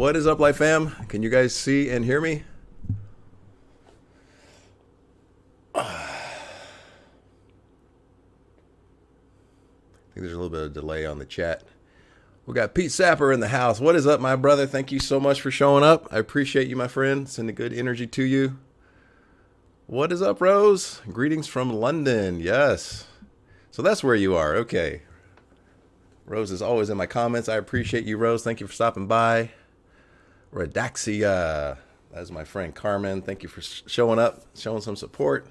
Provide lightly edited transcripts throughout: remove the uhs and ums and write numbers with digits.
What is up, Life Fam? Can you guys see and hear me? I think there's a little bit of delay on the chat. We got Pete Sapper in the house. What is up, my brother? Thank you so much for showing up. I appreciate you, my friend. Sending good energy to you. What is up, Rose? Greetings from London. Yes. So that's where you are. Okay. Rose is always in my comments. I appreciate you, Rose. Thank you for stopping by. Redaxia. That's my friend Carmen. Thank you for showing up, showing some support.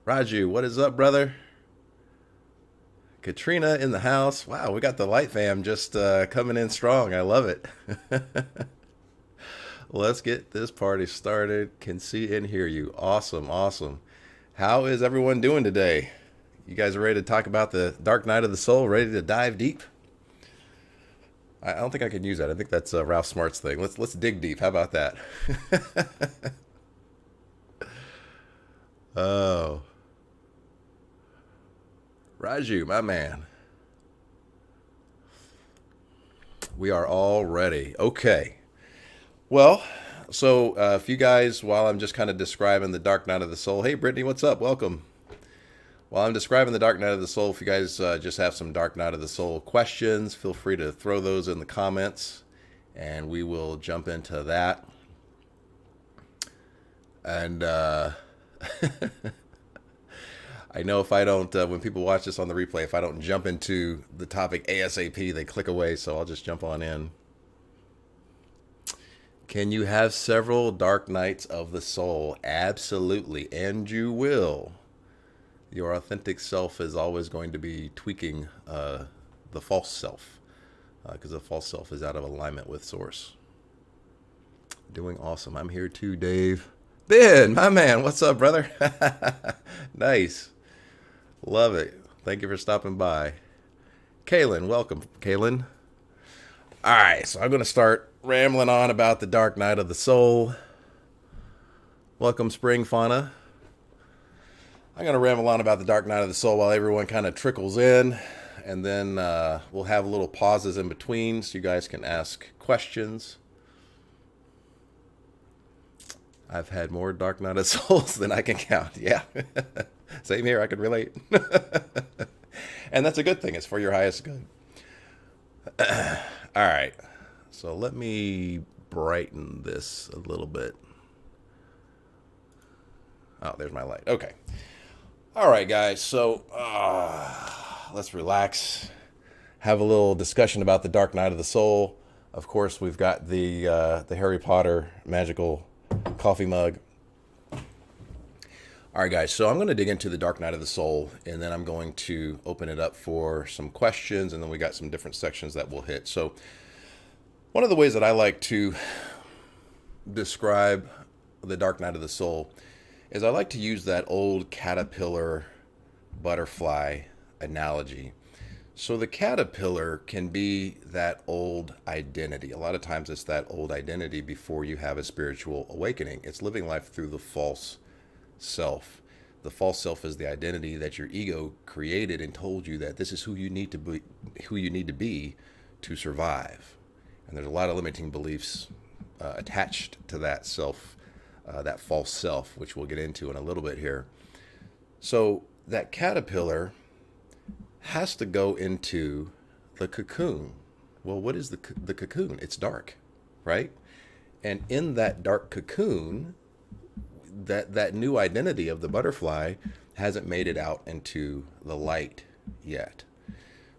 Raju, what is up, brother? Katrina in the house. Wow, we got the Light Fam just coming in strong. I love it. Let's get this party started. Can see and hear you. Awesome, awesome. How is everyone doing today? You guys are ready to talk about the dark night of the soul? Ready to dive deep? I don't think I can use that. I think that's Ralph Smart's thing. Let's dig deep. How about that? Oh, Raju, my man. We are all ready. Okay. Well, so if you guys, while I'm just kind of describing the dark night of the soul, hey, Brittany, what's up? Welcome. While I'm describing the dark night of the soul, if you guys just have some dark night of the soul questions, feel free to throw those in the comments, and we will jump into that. And I know if I don't, when people watch this on the replay, if I don't jump into the topic ASAP, they click away, so I'll just jump on in. Can you have several dark nights of the soul? Absolutely, and you will. Your authentic self is always going to be tweaking the false self, because the false self is out of alignment with Source. Doing awesome. I'm here too, Dave. Ben, my man, what's up, brother? Nice. Love it. Thank you for stopping by. Kaylin, welcome, Kaylin. All right, so I'm going to start rambling on about the dark night of the soul. Welcome, Spring Fauna. I'm going to ramble on about the dark night of the soul while everyone kind of trickles in, and then we'll have little pauses in between so you guys can ask questions. I've had more dark night of souls than I can count. Yeah. Same here. I can relate. And that's a good thing. It's for your highest good. All right. So let me brighten this a little bit. Oh, there's my light. Okay. All right, guys. So let's relax. Have a little discussion about the dark night of the soul. Of course, we've got the Harry Potter magical coffee mug. All right, guys, so I'm going to dig into the dark night of the soul, and then I'm going to open it up for some questions, and then we got some different sections that we'll hit. So one of the ways that I like to describe the dark night of the soul is I like to use that old caterpillar butterfly analogy. So the caterpillar can be that old identity. A lot of times it's that old identity before you have a spiritual awakening. It's living life through the false self. The false self is the identity that your ego created and told you that this is who you need to be to survive. And there's a lot of limiting beliefs attached to that self, that false self, which we'll get into in a little bit here. So that caterpillar has to go into the cocoon. Well, what is the cocoon? It's dark, right? And in that dark cocoon, that new identity of the butterfly hasn't made it out into the light yet.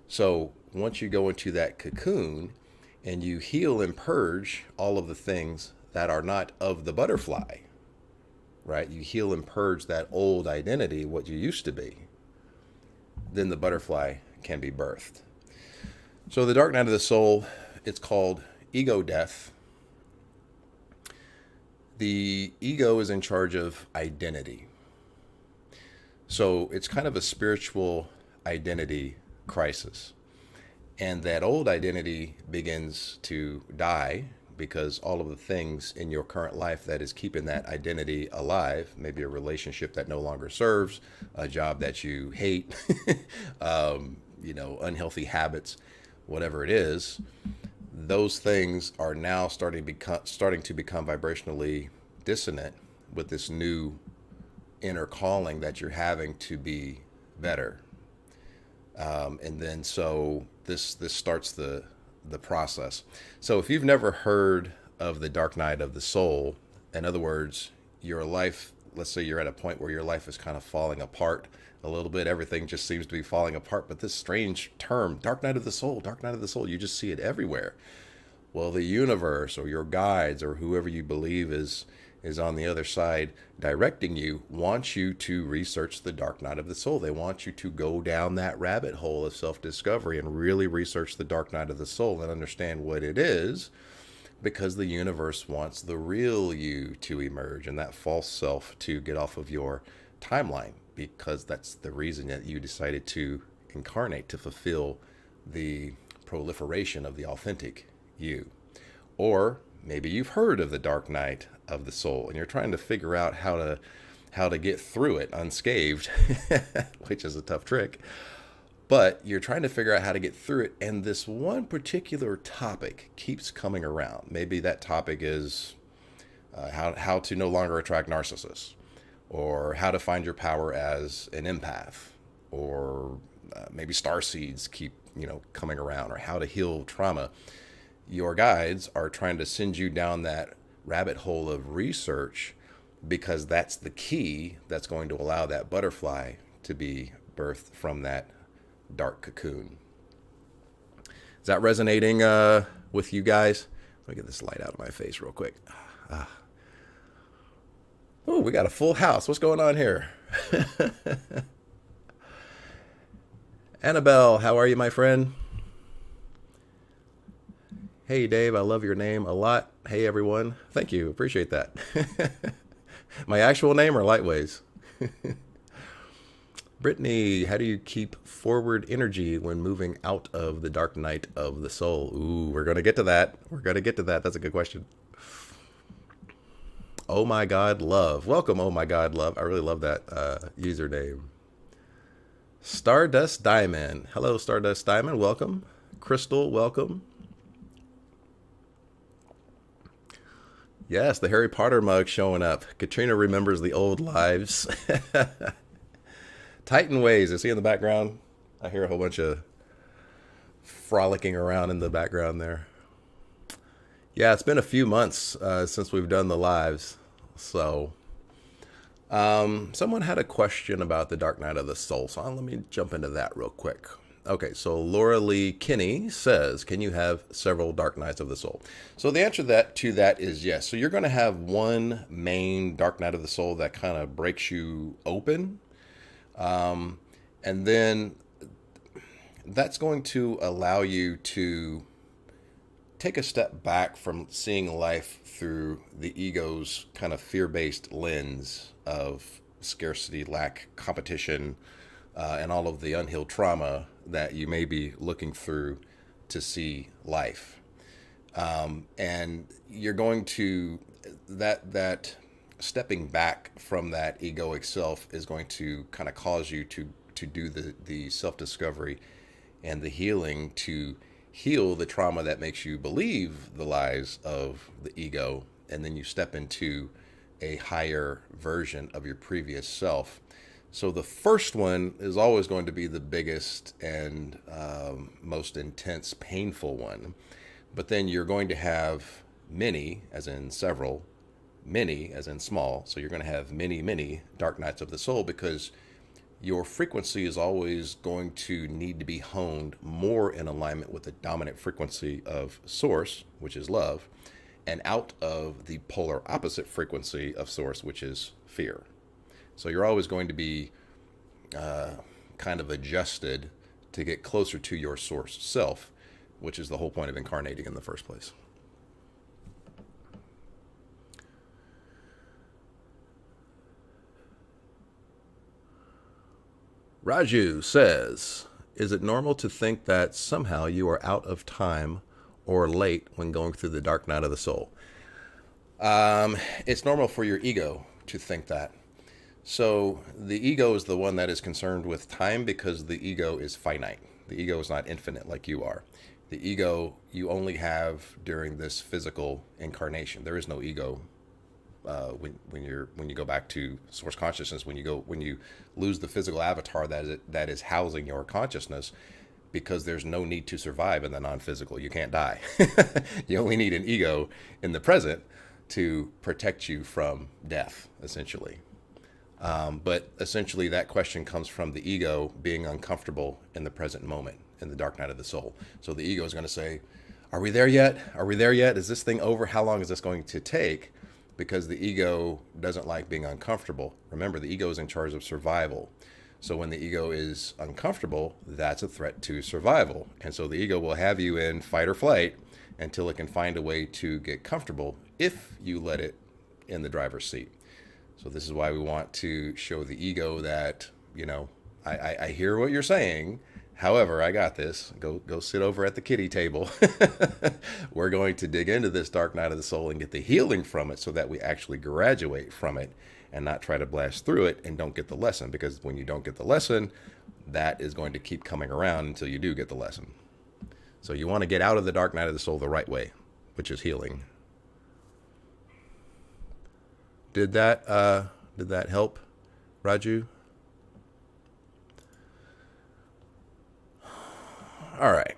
So once you go into that cocoon and you heal and purge all of the things that are not of the butterfly, right? You heal and purge that old identity, what you used to be, then the butterfly can be birthed. So the dark night of the soul, it's called ego death. The ego is in charge of identity. So it's kind of a spiritual identity crisis. And that old identity begins to die because all of the things in your current life that is keeping that identity alive, maybe a relationship that no longer serves, a job that you hate, unhealthy habits, whatever it is, those things are now starting to become vibrationally dissonant with this new inner calling that you're having to be better. And then so this starts the process. So if you've never heard of the dark night of the soul, in other words, your life, let's say you're at a point where your life is kind of falling apart a little bit, everything just seems to be falling apart, but this strange term, dark night of the soul, dark night of the soul, you just see it everywhere. Well, the universe or your guides or whoever you believe is on the other side directing you, wants you to research the dark night of the soul. They want you to go down that rabbit hole of self-discovery and really research the dark night of the soul and understand what it is, because the universe wants the real you to emerge and that false self to get off of your timeline, because that's the reason that you decided to incarnate, to fulfill the proliferation of the authentic you. Or maybe you've heard of the dark night of the soul and you're trying to figure out how to get through it unscathed, which is a tough trick. But you're trying to figure out how to get through it, and this one particular topic keeps coming around. Maybe that topic is how to no longer attract narcissists, or how to find your power as an empath, or maybe star seeds keep coming around, or how to heal trauma. Your guides are trying to send you down that rabbit hole of research, because that's the key that's going to allow that butterfly to be birthed from that dark cocoon. Is that resonating with you guys? Let me get this light out of my face real quick. Oh, we got a full house. What's going on here? Annabelle, how are you, my friend? Hey, Dave, I love your name a lot. Hey, everyone. Thank you. Appreciate that. My actual name or Lightways? Brittany, how do you keep forward energy when moving out of the dark night of the soul? Ooh, we're going to get to that. That's a good question. Oh my God, love. Welcome, oh my God, love. I really love that username. Stardust Diamond. Hello, Stardust Diamond. Welcome. Crystal, welcome. Yes, the Harry Potter mug showing up. Katrina remembers the old lives. Titan Ways, is he in the background? I hear a whole bunch of frolicking around in the background there. Yeah, it's been a few months since we've done the lives. So someone had a question about the Dark Night of the Soul. So let me jump into that real quick. Okay, so Laura Lee Kinney says, can you have several Dark Nights of the Soul? So the answer to that is yes. So you're going to have one main Dark Night of the Soul that kind of breaks you open. And then that's going to allow you to take a step back from seeing life through the ego's kind of fear-based lens of scarcity, lack, competition, and all of the unhealed trauma that you may be looking through to see life. And you're going to, that stepping back from that egoic self is going to kind of cause you to do the self-discovery and the healing to heal the trauma that makes you believe the lies of the ego. And then you step into a higher version of your previous self. So the first one is always going to be the biggest and most intense, painful one. But then you're going to have many, as in several, many, as in small. So you're going to have many, many dark nights of the soul, because your frequency is always going to need to be honed more in alignment with the dominant frequency of source, which is love, and out of the polar opposite frequency of source, which is fear. So you're always going to be kind of adjusted to get closer to your source self, which is the whole point of incarnating in the first place. Raju says, is it normal to think that somehow you are out of time or late when going through the dark night of the soul? It's normal for your ego to think that. So the ego is the one that is concerned with time, because the ego is finite. The ego is not infinite like you are. The ego you only have during this physical incarnation. There is no ego when you go back to source consciousness. When you lose the physical avatar that is housing your consciousness, because there's no need to survive in the non-physical. You can't die. You only need an ego in the present to protect you from death, essentially. But essentially, that question comes from the ego being uncomfortable in the present moment, in the dark night of the soul. So the ego is going to say, are we there yet? Are we there yet? Is this thing over? How long is this going to take? Because the ego doesn't like being uncomfortable. Remember, the ego is in charge of survival. So when the ego is uncomfortable, that's a threat to survival. And so the ego will have you in fight or flight until it can find a way to get comfortable if you let it in the driver's seat. So this is why we want to show the ego that, I hear what you're saying. However, I got this. Go sit over at the kiddie table. We're going to dig into this dark night of the soul and get the healing from it so that we actually graduate from it and not try to blast through it and don't get the lesson. Because when you don't get the lesson, that is going to keep coming around until you do get the lesson. So you want to get out of the dark night of the soul the right way, which is healing. Did that help, Raju? All right.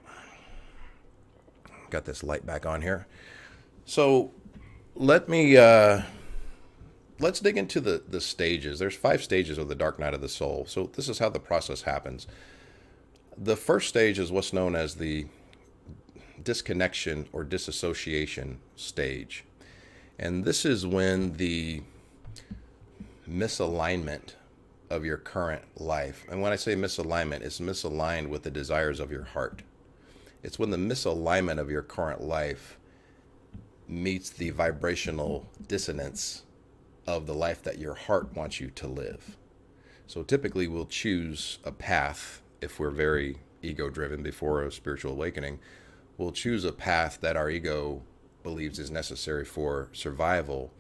Got this light back on here. So let's dig into the stages. There's 5 stages of the dark night of the soul. So this is how the process happens. The first stage is what's known as the disconnection or disassociation stage. And this is when the misalignment of your current life, and when I say misalignment, it's misaligned with the desires of your heart. It's when the misalignment of your current life meets the vibrational dissonance of the life that your heart wants you to live. So typically we'll choose a path, if we're very ego driven before a spiritual awakening, we'll choose a path that our ego believes is necessary for survival,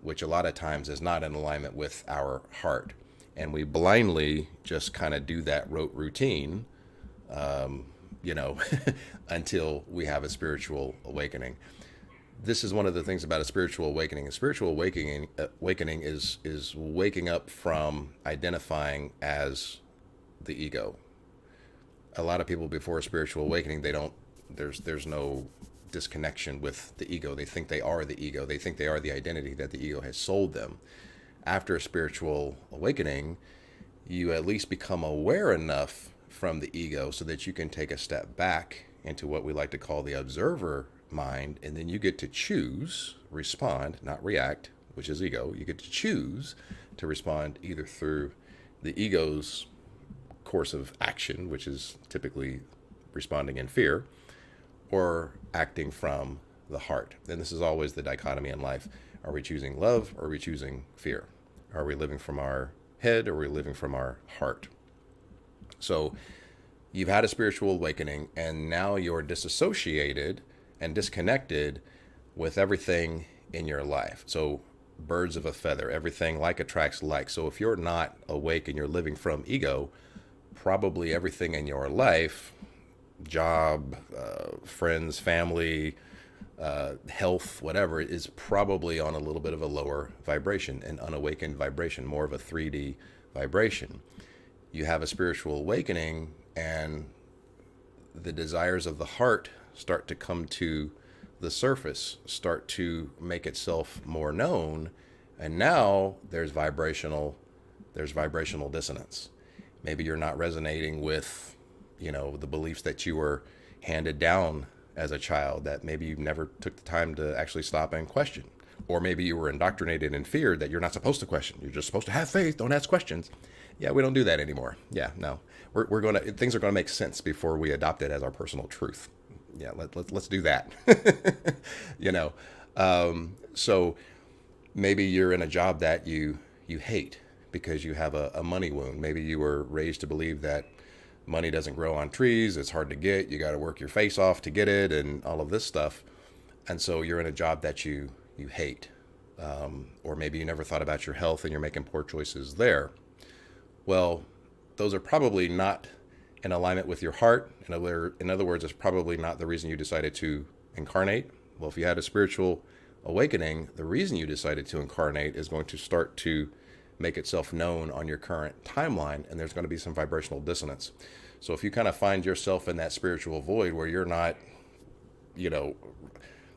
which a lot of times is not in alignment with our heart. And we blindly just kind of do that rote routine, until we have a spiritual awakening. This is one of the things about a spiritual awakening. A spiritual awakening is waking up from identifying as the ego. A lot of people before a spiritual awakening, there's no disconnection with the ego. They think they are the ego. They think they are the identity that the ego has sold them. After a spiritual awakening, you at least become aware enough from the ego so that you can take a step back into what we like to call the observer mind, and then you get to choose, respond, not react, which is ego. You get to choose to respond either through the ego's course of action, which is typically responding in fear, or acting from the heart. And this is always the dichotomy in life. Are we choosing love or are we choosing fear? Are we living from our head or are we living from our heart? So you've had a spiritual awakening and now you're disassociated and disconnected with everything in your life. So birds of a feather, everything like attracts like. So if you're not awake and you're living from ego, probably everything in your life, job, friends, family, health, whatever, is probably on a little bit of a lower vibration, an unawakened vibration, more of a 3D vibration. You have a spiritual awakening and the desires of the heart start to come to the surface, start to make itself more known, and now there's vibrational dissonance. Maybe you're not resonating with the beliefs that you were handed down as a child, that maybe you never took the time to actually stop and question. Or maybe you were indoctrinated and feared that you're not supposed to question. You're just supposed to have faith, don't ask questions. Yeah, we don't do that anymore. Yeah, no. Things are going to make sense before we adopt it as our personal truth. Yeah, let's do that. So maybe you're in a job that you hate because you have a money wound. Maybe you were raised to believe that money doesn't grow on trees. It's hard to get. You got to work your face off to get it and all of this stuff. And so you're in a job that you hate. Or maybe you never thought about your health and you're making poor choices there. Well, those are probably not in alignment with your heart. In other words, it's probably not the reason you decided to incarnate. Well, if you had a spiritual awakening, the reason you decided to incarnate is going to start to make itself known on your current timeline, and there's going to be some vibrational dissonance. So if you kind of find yourself in that spiritual void where you're not, you know,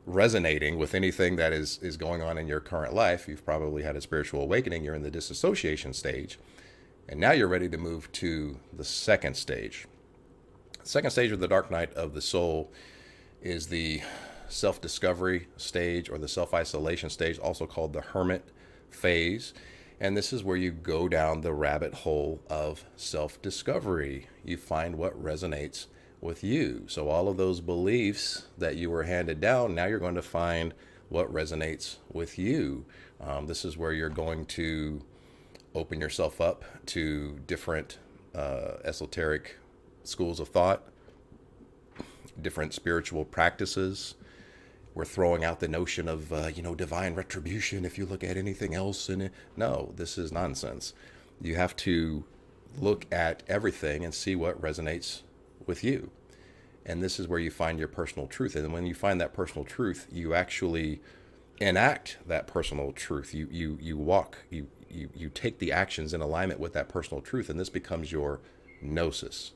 resonating with anything that is going on in your current life, you've probably had a spiritual awakening, you're in the disassociation stage, and now you're ready to move to the second stage. The second stage of the dark night of the soul is the self-discovery stage, or the self-isolation stage, also called the hermit phase. And this is where you go down the rabbit hole of self-discovery. You find what resonates with you. So all of those beliefs that you were handed down, now you're going to find what resonates with you. This is where you're going to open yourself up to different esoteric schools of thought, different spiritual practices. We're throwing out the notion of, divine retribution if you look at anything else in it. No, this is nonsense. You have to look at everything and see what resonates with you. And this is where you find your personal truth. And when you find that personal truth, you actually enact that personal truth. You walk, you take the actions in alignment with that personal truth. And this becomes your gnosis,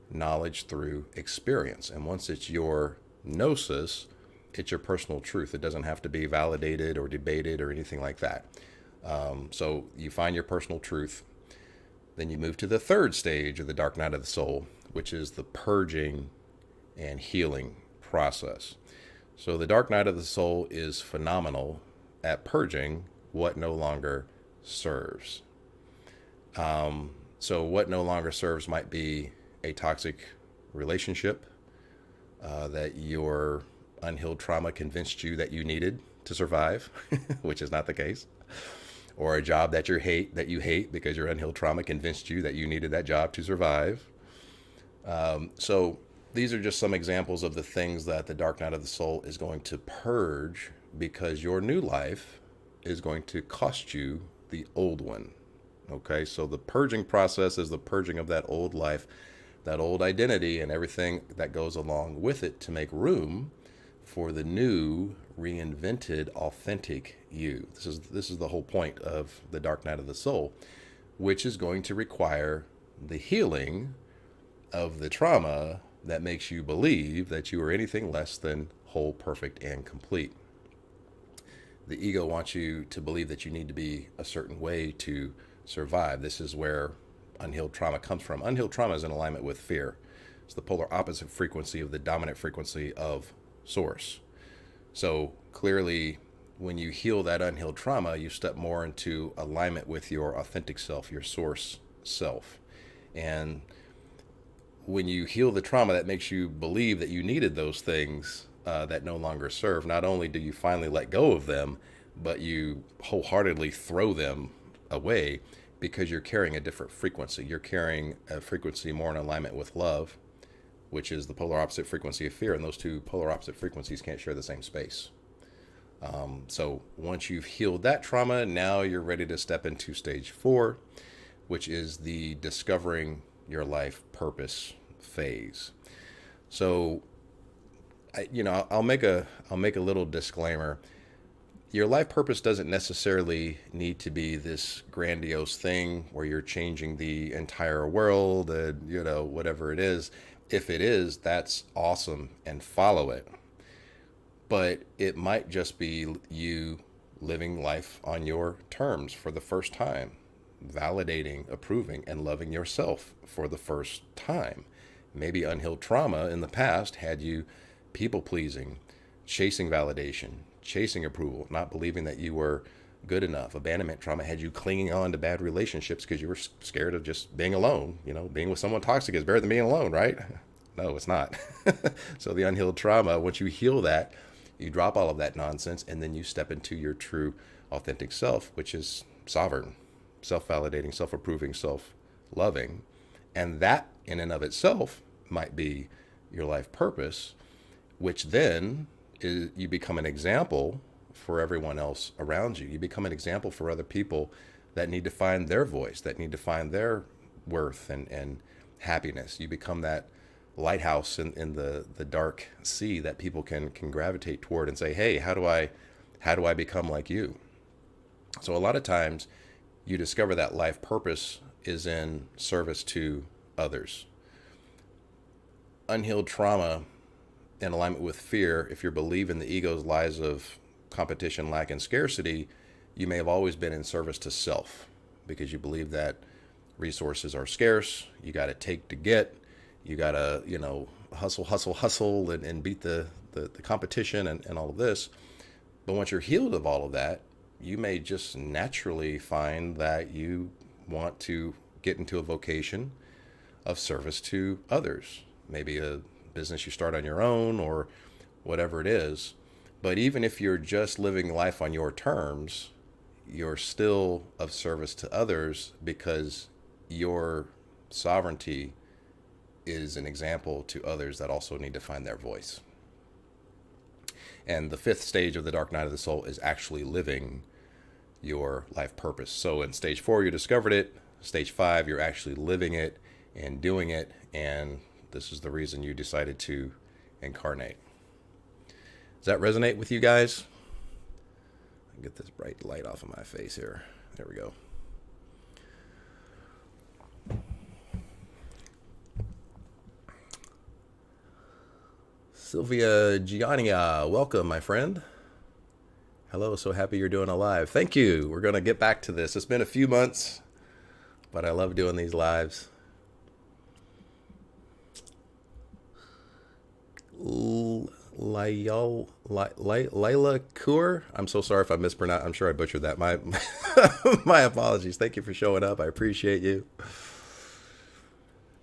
knowledge through experience. And once it's your gnosis, it's your personal truth. It doesn't have to be validated or debated or anything like that. So you find your personal truth. Then you move to the third stage of the dark night of the soul, which is the purging and healing process. So the dark night of the soul is phenomenal at purging what no longer serves. So what no longer serves might be a toxic relationship that your unhealed trauma convinced you that you needed to survive, which is not the case. Or a job that you hate because your unhealed trauma convinced you that you needed that job to survive. So these are just some examples of the things that the dark night of the soul is going to purge, because your new life is going to cost you the old one. Okay, so the purging process is the purging of that old life, that old identity, and everything that goes along with it, to make room for the new, reinvented, authentic you. This is the whole point of the dark night of the soul, which is going to require the healing of the trauma that makes you believe that you are anything less than whole, perfect, and complete. The ego wants you to believe that you need to be a certain way to survive. This is where unhealed trauma comes from. Unhealed trauma is in alignment with fear. It's the polar opposite frequency of the dominant frequency of source. So clearly, when you heal that unhealed trauma, you step more into alignment with your authentic self, your source self. And when you heal the trauma that makes you believe that you needed those things that no longer serve, not only do you finally let go of them, but you wholeheartedly throw them away, because you're carrying a different frequency. You're carrying a frequency more in alignment with love, which is the polar opposite frequency of fear, and those two polar opposite frequencies can't share the same space. So once you've healed that trauma, now you're ready to step into stage 4, which is the discovering your life purpose phase. So, I'll make a little disclaimer. Your life purpose doesn't necessarily need to be this grandiose thing where you're changing the entire world, whatever it is. If it is, that's awesome, and follow it. But it might just be you living life on your terms for the first time, validating, approving, and loving yourself for the first time. Maybe unhealed trauma in the past had you people pleasing, chasing validation, chasing approval, not believing that you were good enough. Abandonment trauma had you clinging on to bad relationships because you were scared of just being alone. Being with someone toxic is better than being alone, right? No, it's not. So the unhealed trauma, once you heal that, you drop all of that nonsense, and then you step into your true, authentic self, which is sovereign, self-validating, self-approving, self-loving. And that in and of itself might be your life purpose, which then is, you become an example for everyone else around you. You become an example for other people that need to find their voice, that need to find their worth and happiness. You become that lighthouse in the dark sea that people can gravitate toward and say, hey, how do I become like you? So a lot of times you discover that life purpose is in service to others. Unhealed trauma in alignment with fear, if you're believing the ego's lies of competition, lack, and scarcity, you may have always been in service to self because you believe that resources are scarce. You got to take to get. You got to, hustle, and beat the competition and all of this. But once you're healed of all of that, you may just naturally find that you want to get into a vocation of service to others. Maybe a business you start on your own or whatever it is. But even if you're just living life on your terms, you're still of service to others because your sovereignty is an example to others that also need to find their voice. And the fifth stage of the dark night of the soul is actually living your life purpose. So in stage 4, you discovered it. Stage 5, you're actually living it and doing it. And this is the reason you decided to incarnate. Does that resonate with you guys? Get this bright light off of my face here. There we go. Sylvia Giannia, welcome, my friend. Hello, so happy you're doing a live. Thank you. We're going to get back to this. It's been a few months, but I love doing these lives. Layla Kaur. I'm so sorry if I mispronounced. I'm sure I butchered that. My my apologies. Thank you for showing up. I appreciate you.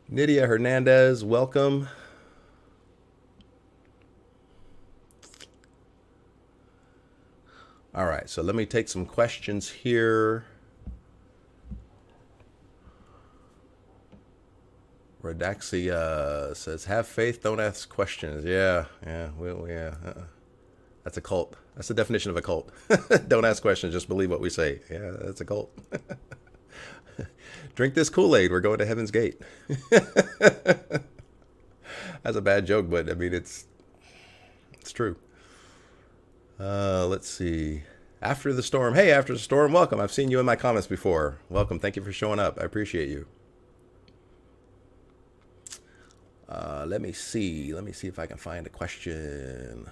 Nydia Hernandez, welcome. All right, so let me take some questions here. Redaxia says, "Have faith, don't ask questions." Yeah. That's a cult. That's the definition of a cult. Don't ask questions, just believe what we say. Yeah, that's a cult. Drink this Kool-Aid. We're going to Heaven's Gate. That's a bad joke, but I mean it's true. Let's see. After the storm. Hey, After the Storm, welcome. I've seen you in my comments before. Welcome. Thank you for showing up. I appreciate you. Let me see if I can find a question.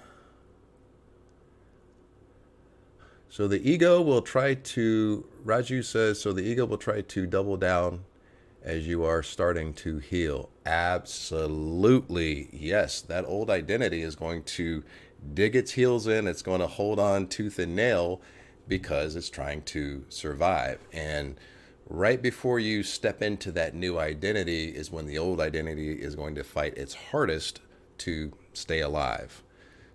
So the ego will try to, Raju says, so the ego will try to double down as you are starting to heal. Absolutely. Yes, that old identity is going to dig its heels in. It's going to hold on tooth and nail because it's trying to survive. And right before you step into that new identity is when the old identity is going to fight its hardest to stay alive.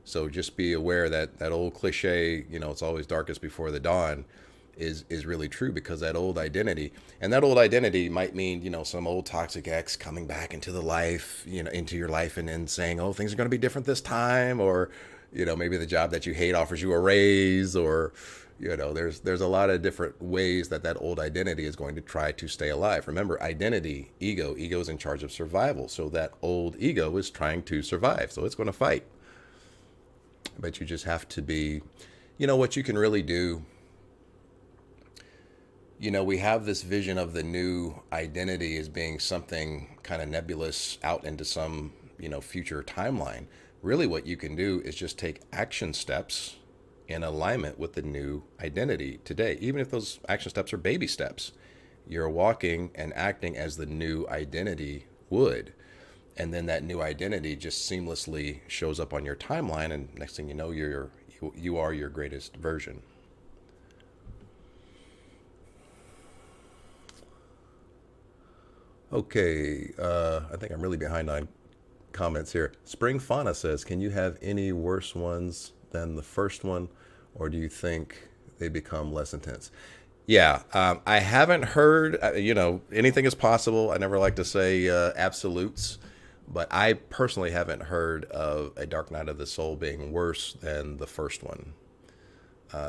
So just be aware that that old cliche, it's always darkest before the dawn, is really true, because that old identity, and that old identity might mean, some old toxic ex coming back into the life, into your life and then saying, oh, things are going to be different this time, or, maybe the job that you hate offers you a raise, or, there's a lot of different ways that old identity is going to try to stay alive. Remember, identity, ego is in charge of survival. So that old ego is trying to survive. So it's going to fight. But you just have to be, what you can really do. We have this vision of the new identity as being something kind of nebulous out into some, future timeline. Really what you can do is just take action steps in alignment with the new identity today. Even if those action steps are baby steps, you're walking and acting as the new identity would. And then that new identity just seamlessly shows up on your timeline, and next thing you know, you are your greatest version. Okay, I think I'm really behind on comments here. Spring Fauna says, can you have any worse ones than the first one, or do you think they become less intense? Yeah, I haven't heard, anything is possible. I never like to say absolutes. But I personally haven't heard of a Dark Night of the Soul being worse than the first one.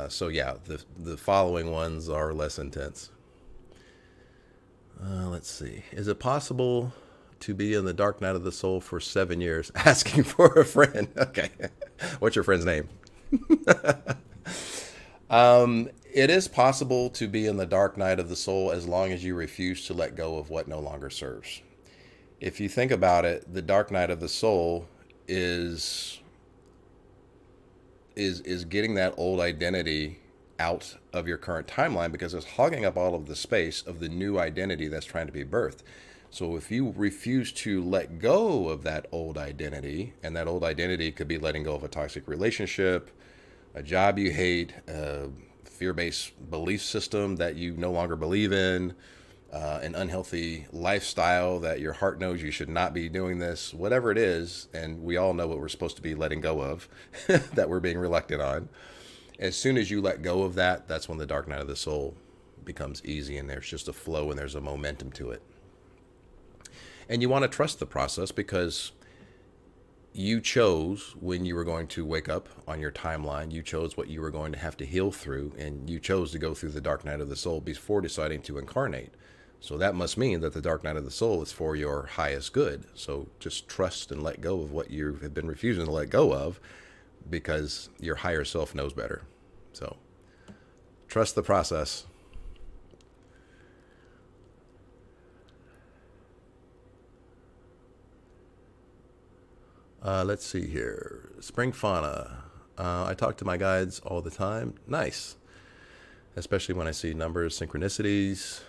So yeah, the following ones are less intense. Let's see. Is it possible to be in the dark night of the soul for 7 years, asking for a friend. Okay. What's your friend's name? It is possible to be in the dark night of the soul as long as you refuse to let go of what no longer serves. If you think about it, the dark night of the soul is is getting that old identity out of your current timeline because it's hogging up all of the space of the new identity that's trying to be birthed. So if you refuse to let go of that old identity, and that old identity could be letting go of a toxic relationship, a job you hate, a fear-based belief system that you no longer believe in, an unhealthy lifestyle that your heart knows you should not be doing this, whatever it is, and we all know what we're supposed to be letting go of, that we're being reluctant on. As soon as you let go of that, that's when the dark night of the soul becomes easy, and there's just a flow and there's a momentum to it. And you want to trust the process because you chose when you were going to wake up on your timeline. You chose what you were going to have to heal through, and you chose to go through the dark night of the soul before deciding to incarnate. So that must mean that the dark night of the soul is for your highest good. So just trust and let go of what you have been refusing to let go of because your higher self knows better. So trust the process. Let's see here. Spring fauna. I talk to my guides all the time. Nice. Especially when I see numbers, synchronicities,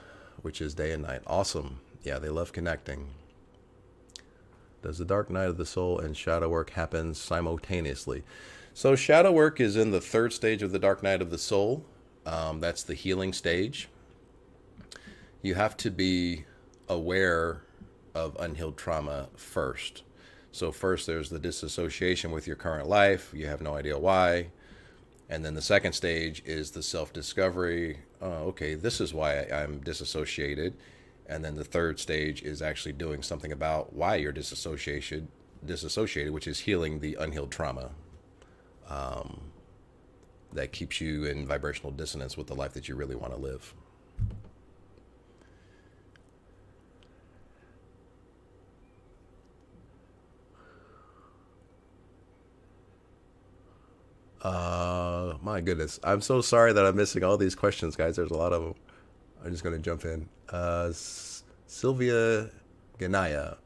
which is day and night. Awesome. Yeah, they love connecting. Does the dark night of the soul and shadow work happen simultaneously? So shadow work is in the third stage of the dark night of the soul. That's the healing stage. You have to be aware of unhealed trauma first. So first there's the disassociation with your current life. You have no idea why. And then the second stage is the self-discovery. Okay, this is why I'm disassociated. And then the third stage is actually doing something about why you're disassociated, which is healing the unhealed trauma that keeps you in vibrational dissonance with the life that you really want to live. My goodness. I'm so sorry that I'm missing all these questions, guys. There's a lot of them. I'm just going to jump in. Sylvia Ganaya.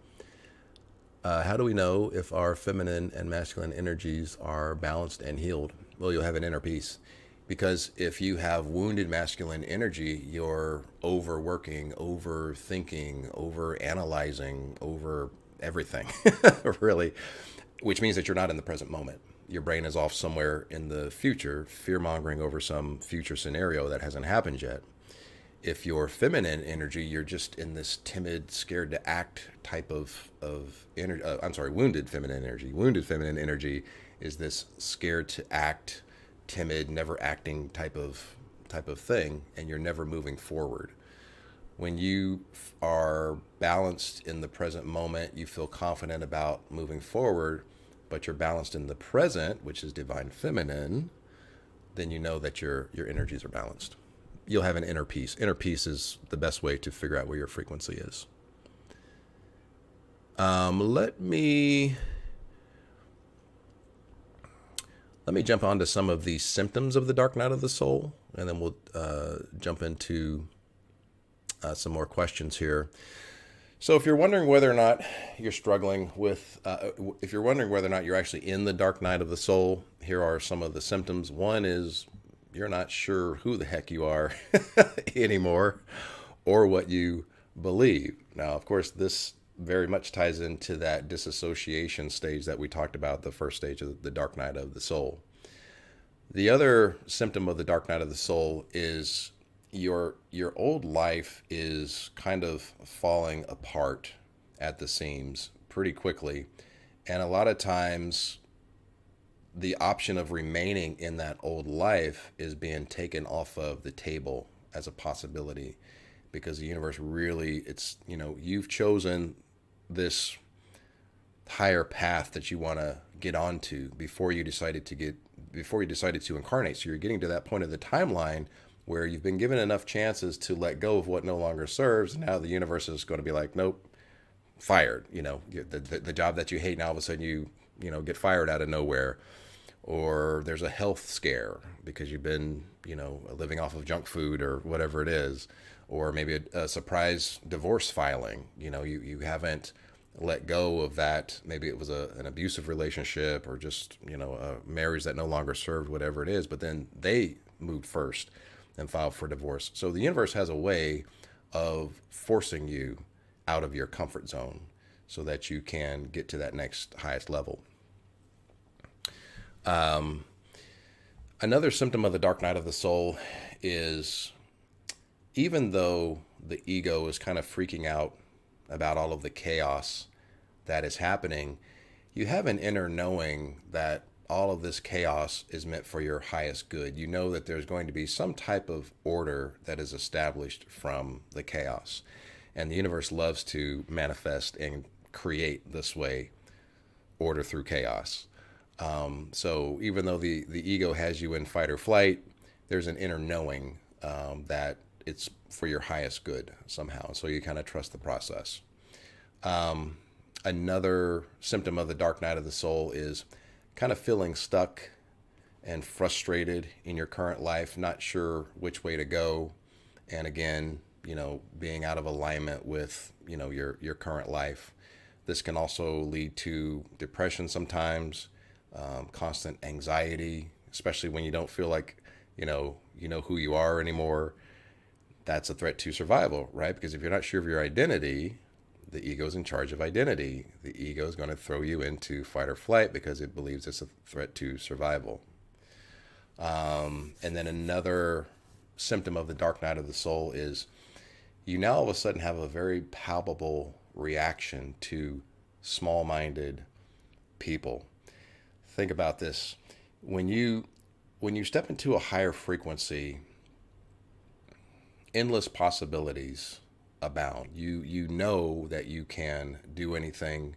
How do we know if our feminine and masculine energies are balanced and healed? Well, you'll have an inner peace. Because if you have wounded masculine energy, you're overworking, overthinking, overanalyzing, over everything, really, which means that you're not in the present moment. Your brain is off somewhere in the future, fear-mongering over some future scenario that hasn't happened yet. If you're feminine energy, you're just in this timid, scared to act type of energy. Wounded feminine energy. Wounded feminine energy is this scared to act, timid, never acting type of thing, and you're never moving forward. When you are balanced in the present moment, you feel confident about moving forward, but you're balanced in the present, which is divine feminine, then you know that your energies are balanced. You'll have an inner peace. Inner peace is the best way to figure out where your frequency is. Let me jump on to some of the symptoms of the dark night of the soul, and then we'll jump into some more questions here. So if you're wondering whether or not you're struggling with, if you're wondering whether or not you're actually in the dark night of the soul, here are some of the symptoms. One is you're not sure who the heck you are anymore or what you believe. Now, of course, this very much ties into that disassociation stage that we talked about, the first stage of the dark night of the soul. The other symptom of the dark night of the soul is your old life is kind of falling apart at the seams pretty quickly. And a lot of times the option of remaining in that old life is being taken off of the table as a possibility because the universe really, you've chosen this higher path that you want to get onto before you decided to incarnate. So you're getting to that point of the timeline where you've been given enough chances to let go of what no longer serves. And now the universe is going to be like, nope, fired. The job that you hate, and all of a sudden you get fired out of nowhere, or there's a health scare because you've been living off of junk food or whatever it is, or maybe a surprise divorce filing. You haven't let go of that. Maybe it was an abusive relationship, or just a marriage that no longer served, whatever it is, but then they moved first and filed for divorce. So the universe has a way of forcing you out of your comfort zone so that you can get to that next highest level. Another symptom of the dark night of the soul is, even though the ego is kind of freaking out about all of the chaos that is happening, you have an inner knowing that all of this chaos is meant for your highest good. You know that there's going to be some type of order that is established from the chaos. And the universe loves to manifest and create this way order through chaos. So even though the ego has you in fight or flight, there's an inner knowing that it's for your highest good somehow. So you kind of trust the process. Another symptom of the dark night of the soul is kind of feeling stuck and frustrated in your current life, not sure which way to go. And again, being out of alignment with, your current life. This can also lead to depression sometimes, constant anxiety, especially when you don't feel like, you know who you are anymore. That's a threat to survival, right? Because if you're not sure of your identity, the ego is in charge of identity. The ego is going to throw you into fight or flight because it believes it's a threat to survival. And then another symptom of the dark night of the soul is you now all of a sudden have a very palpable reaction to small-minded people. Think about this. When you step into a higher frequency, endless possibilities abound. You know that you can do anything,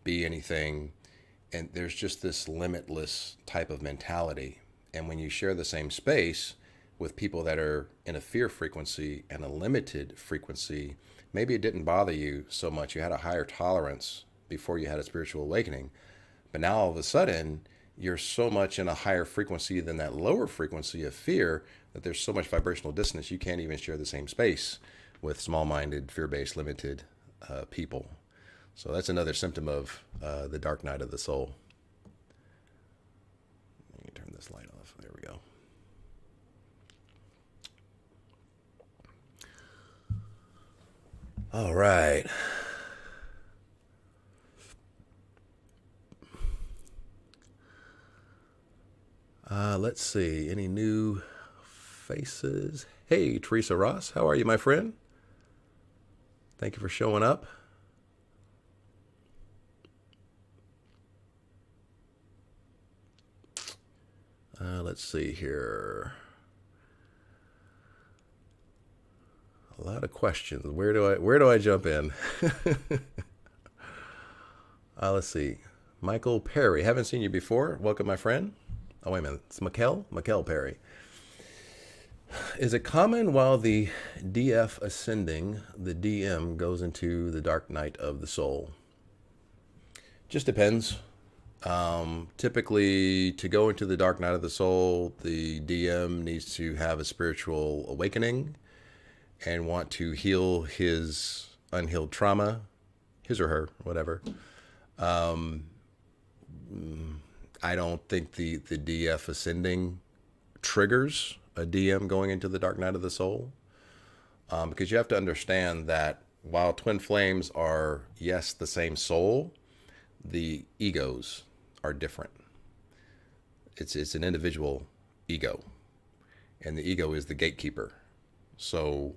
be anything, and there's just this limitless type of mentality. And when you share the same space with people that are in a fear frequency and a limited frequency, maybe it didn't bother you so much. You had a higher tolerance before you had a spiritual awakening. But now all of a sudden, you're so much in a higher frequency than that lower frequency of fear that there's so much vibrational dissonance you can't even share the same space with small-minded, fear-based, limited people. So that's another symptom of the dark night of the soul. Let me turn this light off. There we go. All right. Let's see. Any new faces? Hey, Teresa Ross. How are you, my friend? Thank you for showing up. Let's see here. A lot of questions. Where do I jump in? Let's see. Michael Perry. Haven't seen you before. Welcome, my friend. Oh, wait a minute. It's Mikkel Perry. Is it common while the DF ascending, the DM goes into the dark night of the soul? Just depends. Typically, to go into the dark night of the soul, the DM needs to have a spiritual awakening and want to heal his unhealed trauma, his or her, whatever. I don't think the DF ascending triggers a DM going into the dark night of the soul, because you have to understand that while twin flames are, yes, the same soul, the egos are different. It's an individual ego, and the ego is the gatekeeper. So,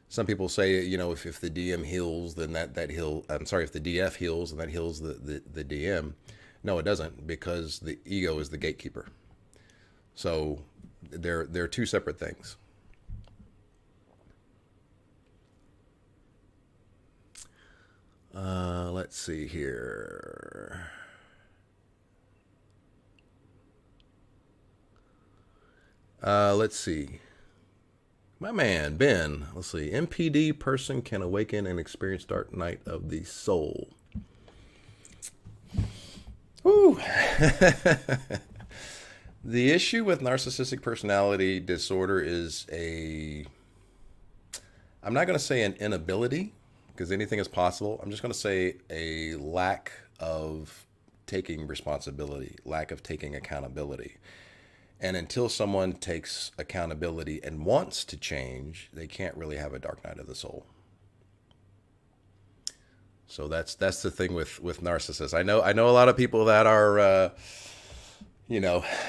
some people say, if the DM heals, then if the DF heals, then that heals the DM. No, it doesn't, because the ego is the gatekeeper. So they're two separate things. Let's see here. Let's see. My man, Ben. Let's see. MPD person can awaken and experience dark night of the soul. Woo. The issue with narcissistic personality disorder is I'm not going to say an inability, because anything is possible. I'm just going to say a lack of taking responsibility, lack of taking accountability. And until someone takes accountability and wants to change, they can't really have a dark night of the soul. So that's the thing with narcissists. I know a lot of people that are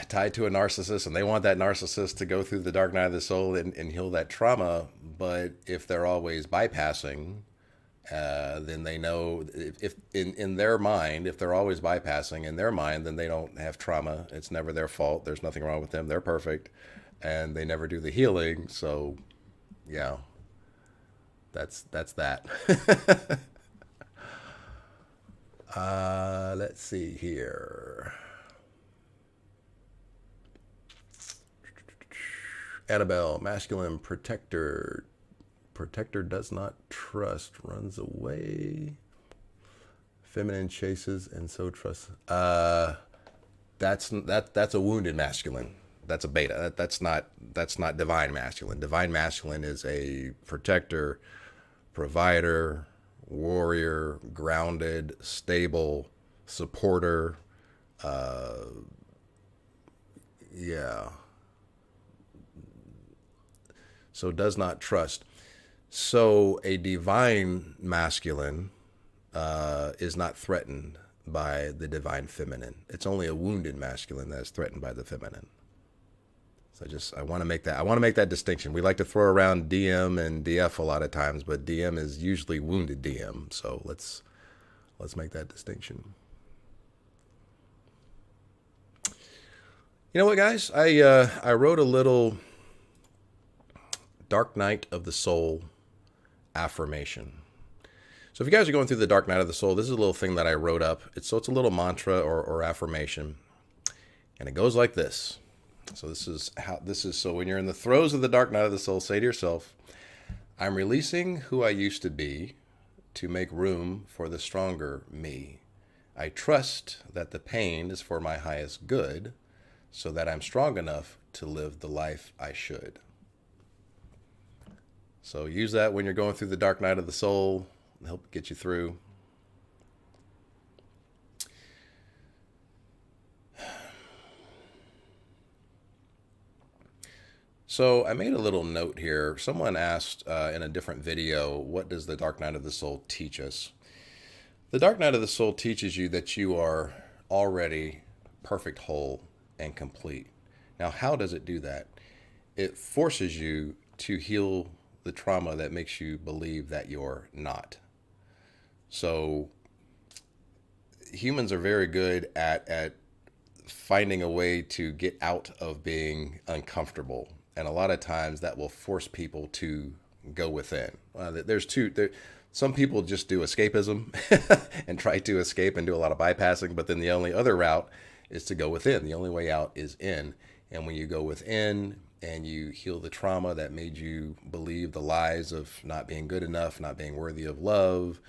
tied to a narcissist, and they want that narcissist to go through the dark night of the soul and heal that trauma. But if they're always bypassing, then they know, if in their mind, if they're always bypassing in their mind, then they don't have trauma. It's never their fault. There's nothing wrong with them. They're perfect, and they never do the healing. So, yeah, that's that. Let's see here. Annabelle, masculine protector. Protector does not trust, runs away. Feminine chases and so trusts. That's a wounded masculine. That's a beta. That's not divine masculine. Divine masculine is a protector, provider, warrior, grounded, stable, supporter. Yeah. So does not trust. So a divine masculine is not threatened by the divine feminine. It's only a wounded masculine that is threatened by the feminine. So I want to make that distinction. We like to throw around DM and DF a lot of times, but DM is usually wounded DM. So let's make that distinction. You know what, guys? I wrote a little Dark Night of the Soul affirmation. So if you guys are going through the dark night of the soul, this is a little thing that I wrote up. It's a little mantra or affirmation, and it goes like this. So so when you're in the throes of the dark night of the soul, say to yourself, I'm releasing who I used to be to make room for the stronger me. I trust that the pain is for my highest good, so that I'm strong enough to live the life I should. So use that when you're going through the dark night of the soul. Help get you through. So I made a little note here. Someone asked in a different video, what does the dark night of the soul teach us? The dark night of the soul teaches you that you are already perfect, whole, and complete. Now, how does it do that? It forces you to heal the trauma that makes you believe that you're not. So humans are very good at finding a way to get out of being uncomfortable. And a lot of times that will force people to go within. Some people just do escapism and try to escape and do a lot of bypassing, but then the only other route is to go within. The only way out is in. And when you go within and you heal the trauma that made you believe the lies of not being good enough, not being worthy of love,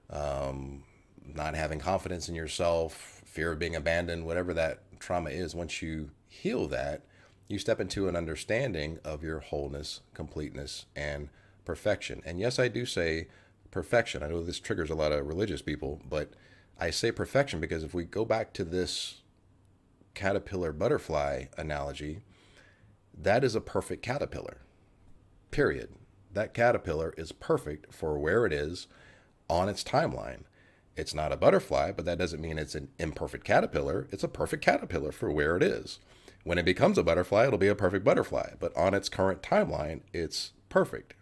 not having confidence in yourself, fear of being abandoned, whatever that trauma is, once you heal that, you step into an understanding of your wholeness, completeness, and perfection. And yes, I do say perfection. I know this triggers a lot of religious people, but I say perfection because if we go back to this caterpillar butterfly analogy, that is a perfect caterpillar, period. That caterpillar is perfect for where it is on its timeline. It's not a butterfly, but that doesn't mean it's an imperfect caterpillar. It's a perfect caterpillar for where it is. When it becomes a butterfly, it'll be a perfect butterfly, but on its current timeline, it's perfect.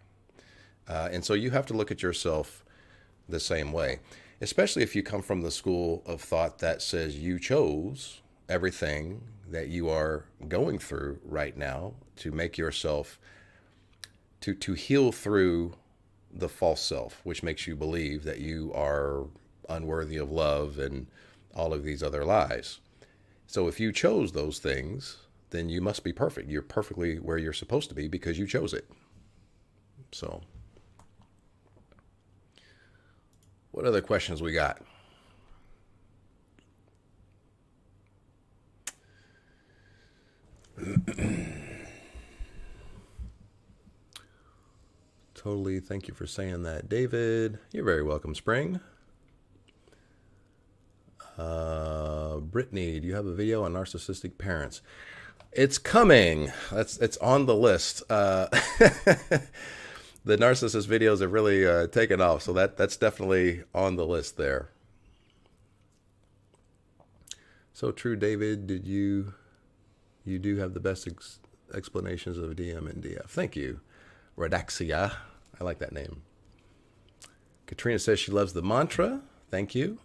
And so you have to look at yourself the same way, especially if you come from the school of thought that says you chose everything that you are going through right now to make yourself, to heal through the false self, which makes you believe that you are unworthy of love and all of these other lies. So if you chose those things, then you must be perfect. You're perfectly where you're supposed to be because you chose it. So, what other questions we got? Totally. Thank you for saying that, David. You're very welcome, Spring. Brittany, do you have a video on narcissistic parents? It's coming. It's on the list. The narcissist videos have really taken off, so that's definitely on the list there. So true, David. You do have the best explanations of DM and DF. Thank you, Redaxia. I like that name. Katrina says she loves the mantra. Thank you.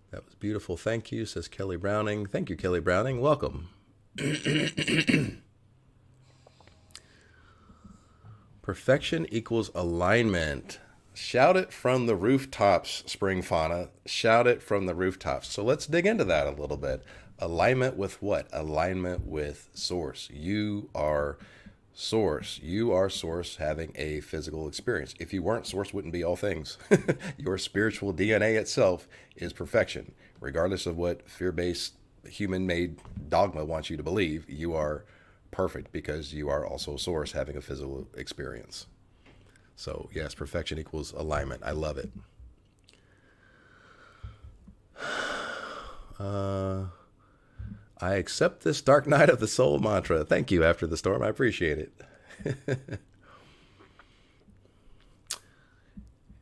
That was beautiful. Thank you, says Kelly Browning. Thank you, Kelly Browning. Welcome. Perfection equals alignment. Shout it from the rooftops, Spring Fauna. Shout it from the rooftops. So let's dig into that a little bit. Alignment with what? Alignment with Source. You are Source. You are Source having a physical experience. If you weren't, Source wouldn't be all things. Your spiritual DNA itself is perfection. Regardless of what fear-based, human-made dogma wants you to believe, you are perfect because you are also Source having a physical experience. So, yes, perfection equals alignment. I love it. I accept this dark night of the soul mantra. Thank you, After the Storm. I appreciate it.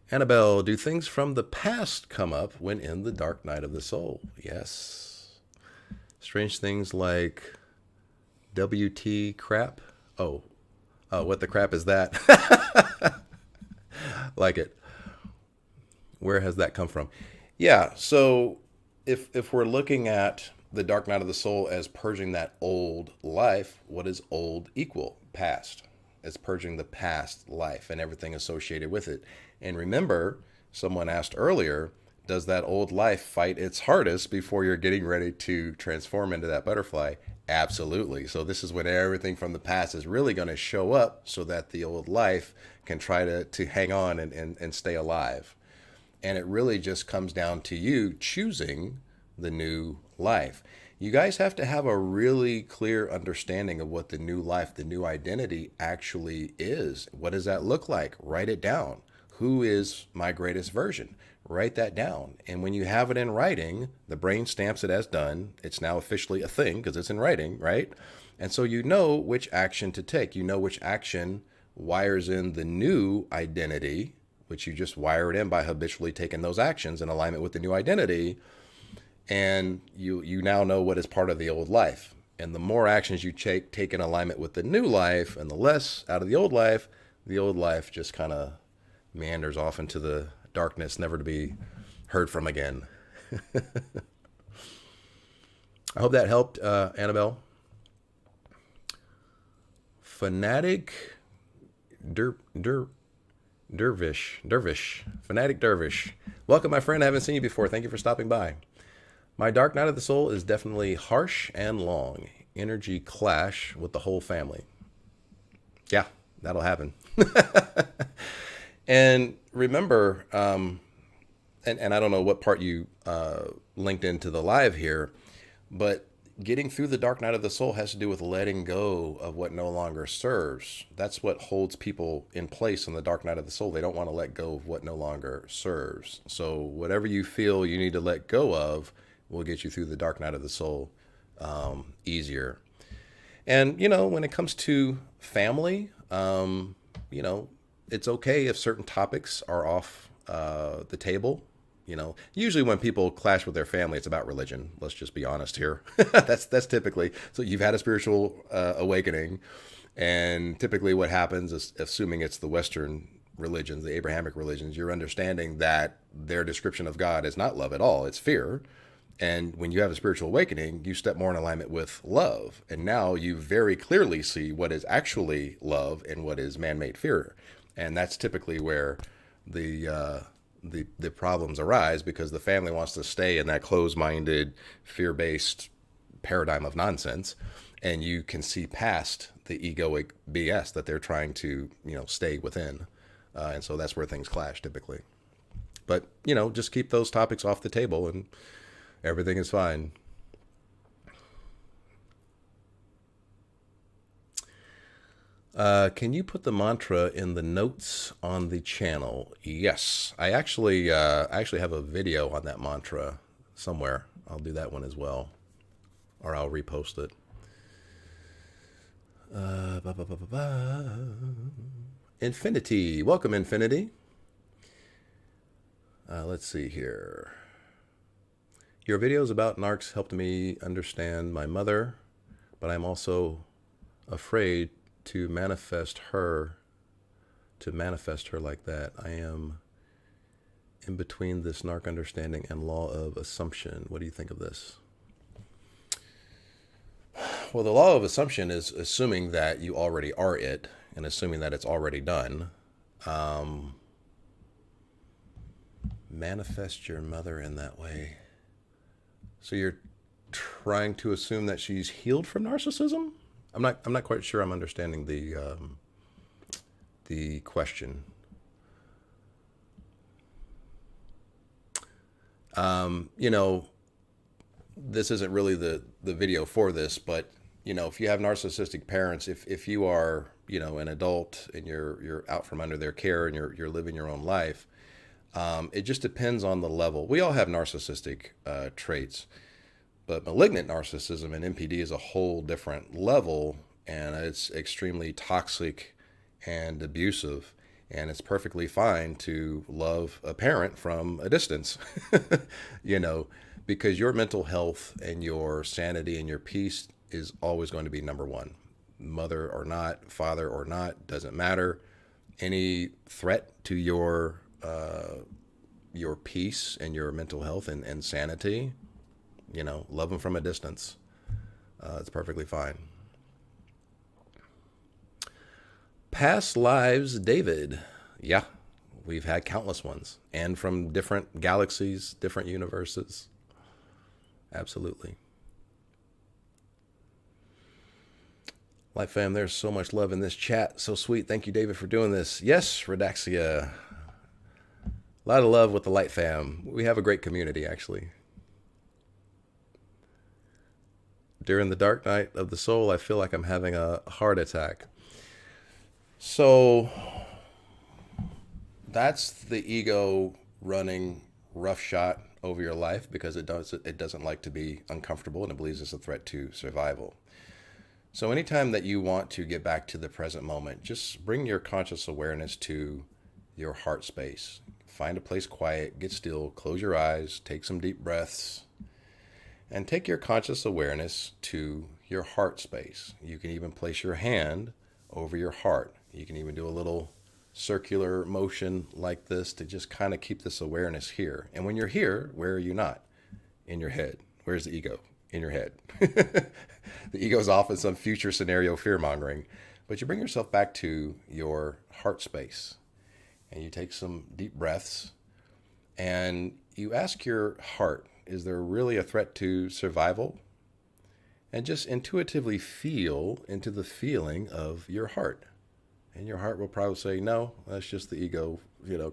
Annabelle, do things from the past come up when in the dark night of the soul? Yes. Strange things like WT crap. Oh, what the crap is that? Like it. Where has that come from? Yeah, so if we're looking at the dark night of the soul as purging that old life, what is old equal? Past. It's purging the past life and everything associated with it. And remember, someone asked earlier, does that old life fight its hardest before you're getting ready to transform into that butterfly? Absolutely. So this is when everything from the past is really going to show up so that the old life can try to hang on and stay alive. And it really just comes down to you choosing the new life. You guys have to have a really clear understanding of what the new life, the new identity actually is. What does that look like? Write it down. Who is my greatest version? Write that down. And when you have it in writing, the brain stamps it as done. It's now officially a thing because it's in writing, right? And so you know which action to take. You know which action wires in the new identity, which you just wire it in by habitually taking those actions in alignment with the new identity. And you now know what is part of the old life. And the more actions you take in alignment with the new life and the less out of the old life just kind of meanders off into the darkness, never to be heard from again. I hope that helped, Annabelle. Fanatic Dervish. Fanatic Dervish. Welcome, my friend. I haven't seen you before. Thank you for stopping by. My dark night of the soul is definitely harsh and long. Energy clash with the whole family. Yeah, that'll happen. And remember, and I don't know what part you linked into the live here, but getting through the dark night of the soul has to do with letting go of what no longer serves. That's what holds people in place in the dark night of the soul. They don't want to let go of what no longer serves. So whatever you feel you need to let go of will get you through the dark night of the soul easier. And, when it comes to family, it's okay if certain topics are off the table. Usually when people clash with their family, it's about religion. Let's just be honest here. That's typically, so you've had a spiritual awakening, and typically what happens is, assuming it's the Western religions, the Abrahamic religions, you're understanding that their description of God is not love at all. It's fear. And when you have a spiritual awakening, you step more in alignment with love. And now you very clearly see what is actually love and what is man-made fear. And that's typically where the problems arise, because the family wants to stay in that closed-minded, fear-based paradigm of nonsense. And you can see past the egoic BS that they're trying to, stay within. And so that's where things clash typically. But, just keep those topics off the table and everything is fine. Can you put the mantra in the notes on the channel? Yes, I actually have a video on that mantra somewhere. I'll do that one as well, or I'll repost it. Infinity, welcome Infinity. Let's see here. Your videos about narcs helped me understand my mother, but I'm also afraid to manifest her like that. I am in between this narc understanding and law of assumption. What do you think of this? Well, the law of assumption is assuming that you already are it and assuming that it's already done. Manifest your mother in that way. So you're trying to assume that she's healed from narcissism? I'm not quite sure I'm understanding the question. This isn't really the video for this, but if you have narcissistic parents, if you are, an adult and you're out from under their care and you're living your own life, it just depends on the level. We all have narcissistic traits. But malignant narcissism and NPD is a whole different level, and it's extremely toxic and abusive. And it's perfectly fine to love a parent from a distance, because your mental health and your sanity and your peace is always going to be number one. Mother or not, father or not, doesn't matter. Any threat to your peace and your mental health and sanity, love them from a distance. It's perfectly fine. Past lives, David. Yeah, we've had countless ones, and from different galaxies, different universes. Absolutely. Light fam, there's so much love in this chat. So sweet. Thank you, David, for doing this. Yes, Redaxia. A lot of love with the Light fam. We have a great community, actually. During the dark night of the soul, I feel like I'm having a heart attack. So that's the ego running roughshod over your life because it doesn't like to be uncomfortable and it believes it's a threat to survival. So anytime that you want to get back to the present moment, just bring your conscious awareness to your heart space. Find a place quiet, get still, close your eyes, take some deep breaths. And take your conscious awareness to your heart space. You can even place your hand over your heart. You can even do a little circular motion like this to just kind of keep this awareness here. And when you're here, where are you not? In your head. Where's the ego? In your head. The ego is off in some future scenario fear-mongering. But you bring yourself back to your heart space. And you take some deep breaths. And you ask your heart, is there really a threat to survival? And just intuitively feel into the feeling of your heart. And your heart will probably say, no, that's just the ego,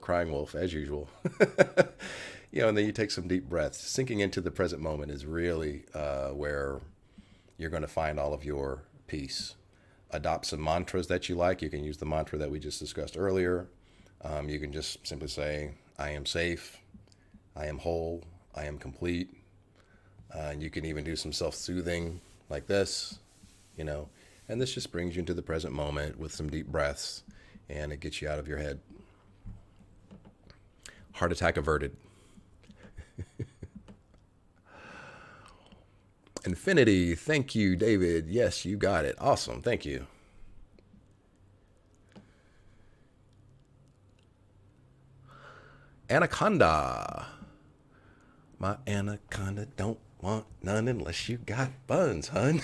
crying wolf as usual. And then you take some deep breaths. Sinking into the present moment is really where you're going to find all of your peace. Adopt some mantras that you like. You can use the mantra that we just discussed earlier. You can just simply say, I am safe. I am whole. I am complete. And you can even do some self-soothing like this, and this just brings you into the present moment with some deep breaths and it gets you out of your head. Heart attack averted. Infinity. Thank you, David. Yes, you got it. Awesome. Thank you. Anaconda. My anaconda don't want none unless you got buns, hun.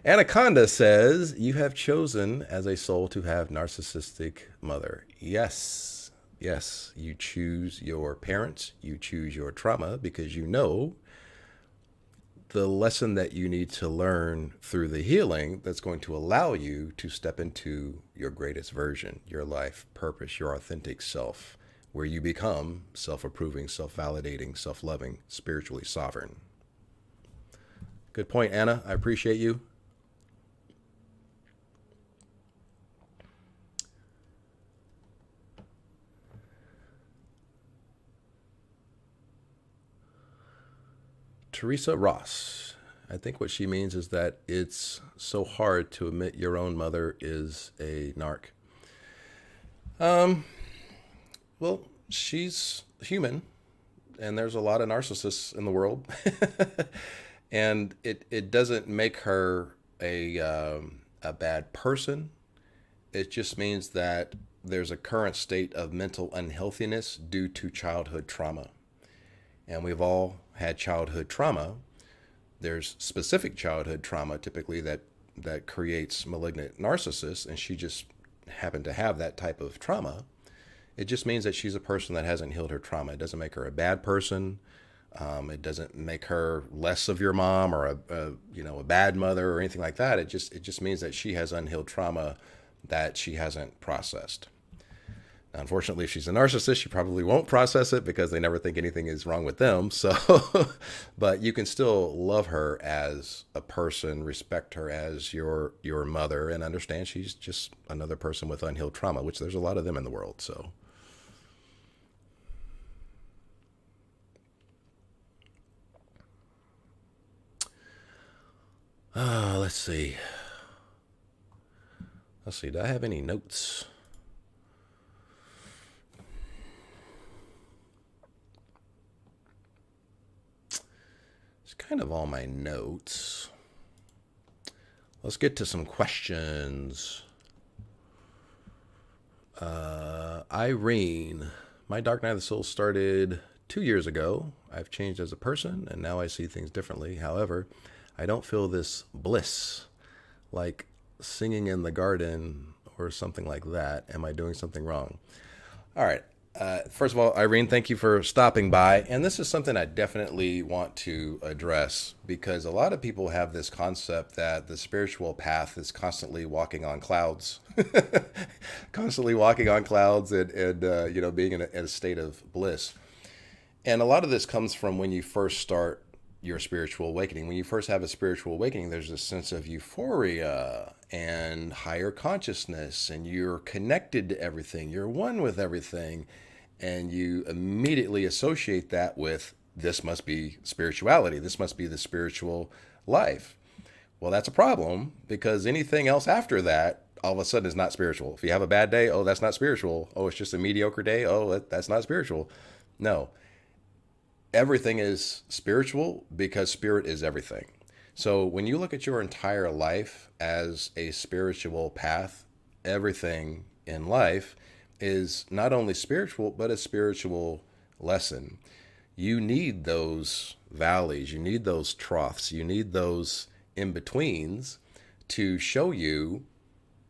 Anaconda says, you have chosen as a soul to have narcissistic mother. Yes. Yes. You choose your parents. You choose your trauma because you know the lesson that you need to learn through the healing that's going to allow you to step into your greatest version, your life purpose, your authentic self, where you become self-approving, self-validating, self-loving, spiritually sovereign. Good point, Anna. I appreciate you. Teresa Ross. I think what she means is that it's so hard to admit your own mother is a narc. Well, she's human, and there's a lot of narcissists in the world, and it doesn't make her a bad person. It just means that there's a current state of mental unhealthiness due to childhood trauma. And we've all had childhood trauma. There's specific childhood trauma typically that creates malignant narcissists, and she just happened to have that type of trauma. It just means that she's a person that hasn't healed her trauma. It doesn't make her a bad person. It doesn't make her less of your mom or a bad mother or anything like that. It just means that she has unhealed trauma that she hasn't processed. Unfortunately, if she's a narcissist, she probably won't process it because they never think anything is wrong with them. So, but you can still love her as a person, respect her as your mother, and understand she's just another person with unhealed trauma, which there's a lot of them in the world. So, let's see. Do I have any notes? Kind of all my notes. Let's get to some questions. Irene, my Dark Night of the Soul started 2 years ago. I've changed as a person, and now I see things differently. However, I don't feel this bliss, like singing in the garden or something like that. Am I doing something wrong? All right. First of all, Irene, thank you for stopping by. And this is something I definitely want to address because a lot of people have this concept that the spiritual path is constantly walking on clouds, constantly walking on clouds and being in a state of bliss. And a lot of this comes from when you first start your spiritual awakening. When you first have a spiritual awakening, there's a sense of euphoria and higher consciousness, and you're connected to everything. You're one with everything. And you immediately associate that with this must be spirituality. This must be the spiritual life. Well, that's a problem because anything else after that, all of a sudden is not spiritual. If you have a bad day, oh, that's not spiritual. Oh, it's just a mediocre day. Oh, that's not spiritual. No, everything is spiritual because spirit is everything. So when you look at your entire life as a spiritual path, everything in life is not only spiritual, but a spiritual lesson. You need those valleys, you need those troughs, you need those in-betweens to show you,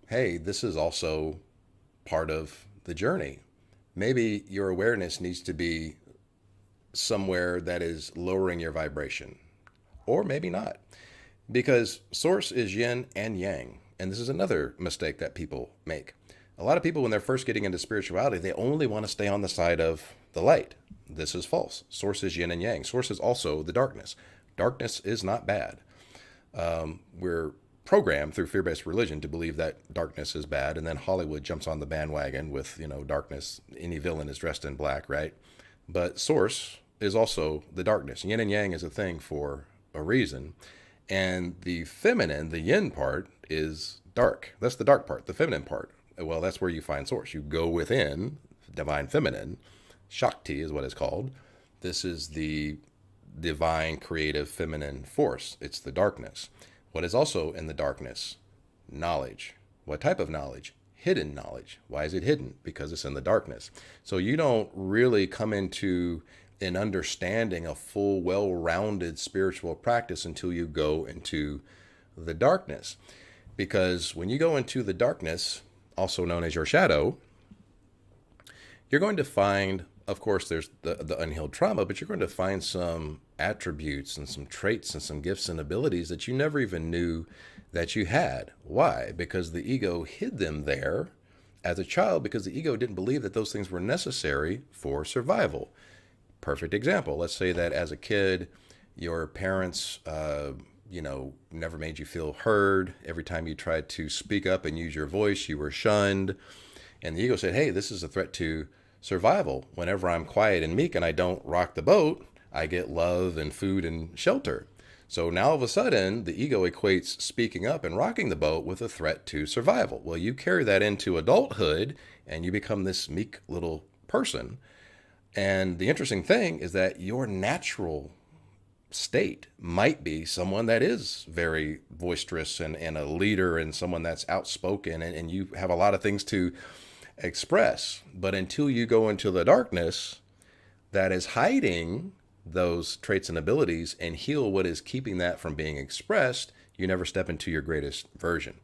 hey, this is also part of the journey. Maybe your awareness needs to be somewhere that is lowering your vibration, or maybe not. Because source is yin and yang. And this is another mistake that people make. A lot of people, when they're first getting into spirituality, they only want to stay on the side of the light. This is false. Source is yin and yang. Source is also the darkness. Darkness is not bad. We're programmed through fear-based religion to believe that darkness is bad, and then Hollywood jumps on the bandwagon with, darkness. Any villain is dressed in black, right? But source is also the darkness. Yin and yang is a thing for a reason. And the feminine, the yin part, is dark. That's the dark part, the feminine part. Well, that's where you find source. You go within, divine feminine. Shakti is what it's called. This is the divine, creative, feminine force. It's the darkness. What is also in the darkness? Knowledge. What type of knowledge? Hidden knowledge. Why is it hidden? Because it's in the darkness. So you don't really come into an understanding a full, well-rounded spiritual practice until you go into the darkness. Because when you go into the darkness, also known as your shadow, you're going to find of course, there's the unhealed trauma, but you're going to find some attributes and some traits and some gifts and abilities that you never even knew that you had. Why? Because the ego hid them there as a child because the ego didn't believe that those things were necessary for survival. Perfect example. Let's say that as a kid, your parents, never made you feel heard. Every time you tried to speak up and use your voice, you were shunned. And the ego said, hey, this is a threat to survival. Whenever I'm quiet and meek and I don't rock the boat, I get love and food and shelter. So now all of a sudden, the ego equates speaking up and rocking the boat with a threat to survival. Well, you carry that into adulthood and you become this meek little person. And the interesting thing is that your natural state might be someone that is very boisterous and a leader and someone that's outspoken and you have a lot of things to express. But until you go into the darkness that is hiding those traits and abilities and heal what is keeping that from being expressed, you never step into your greatest version.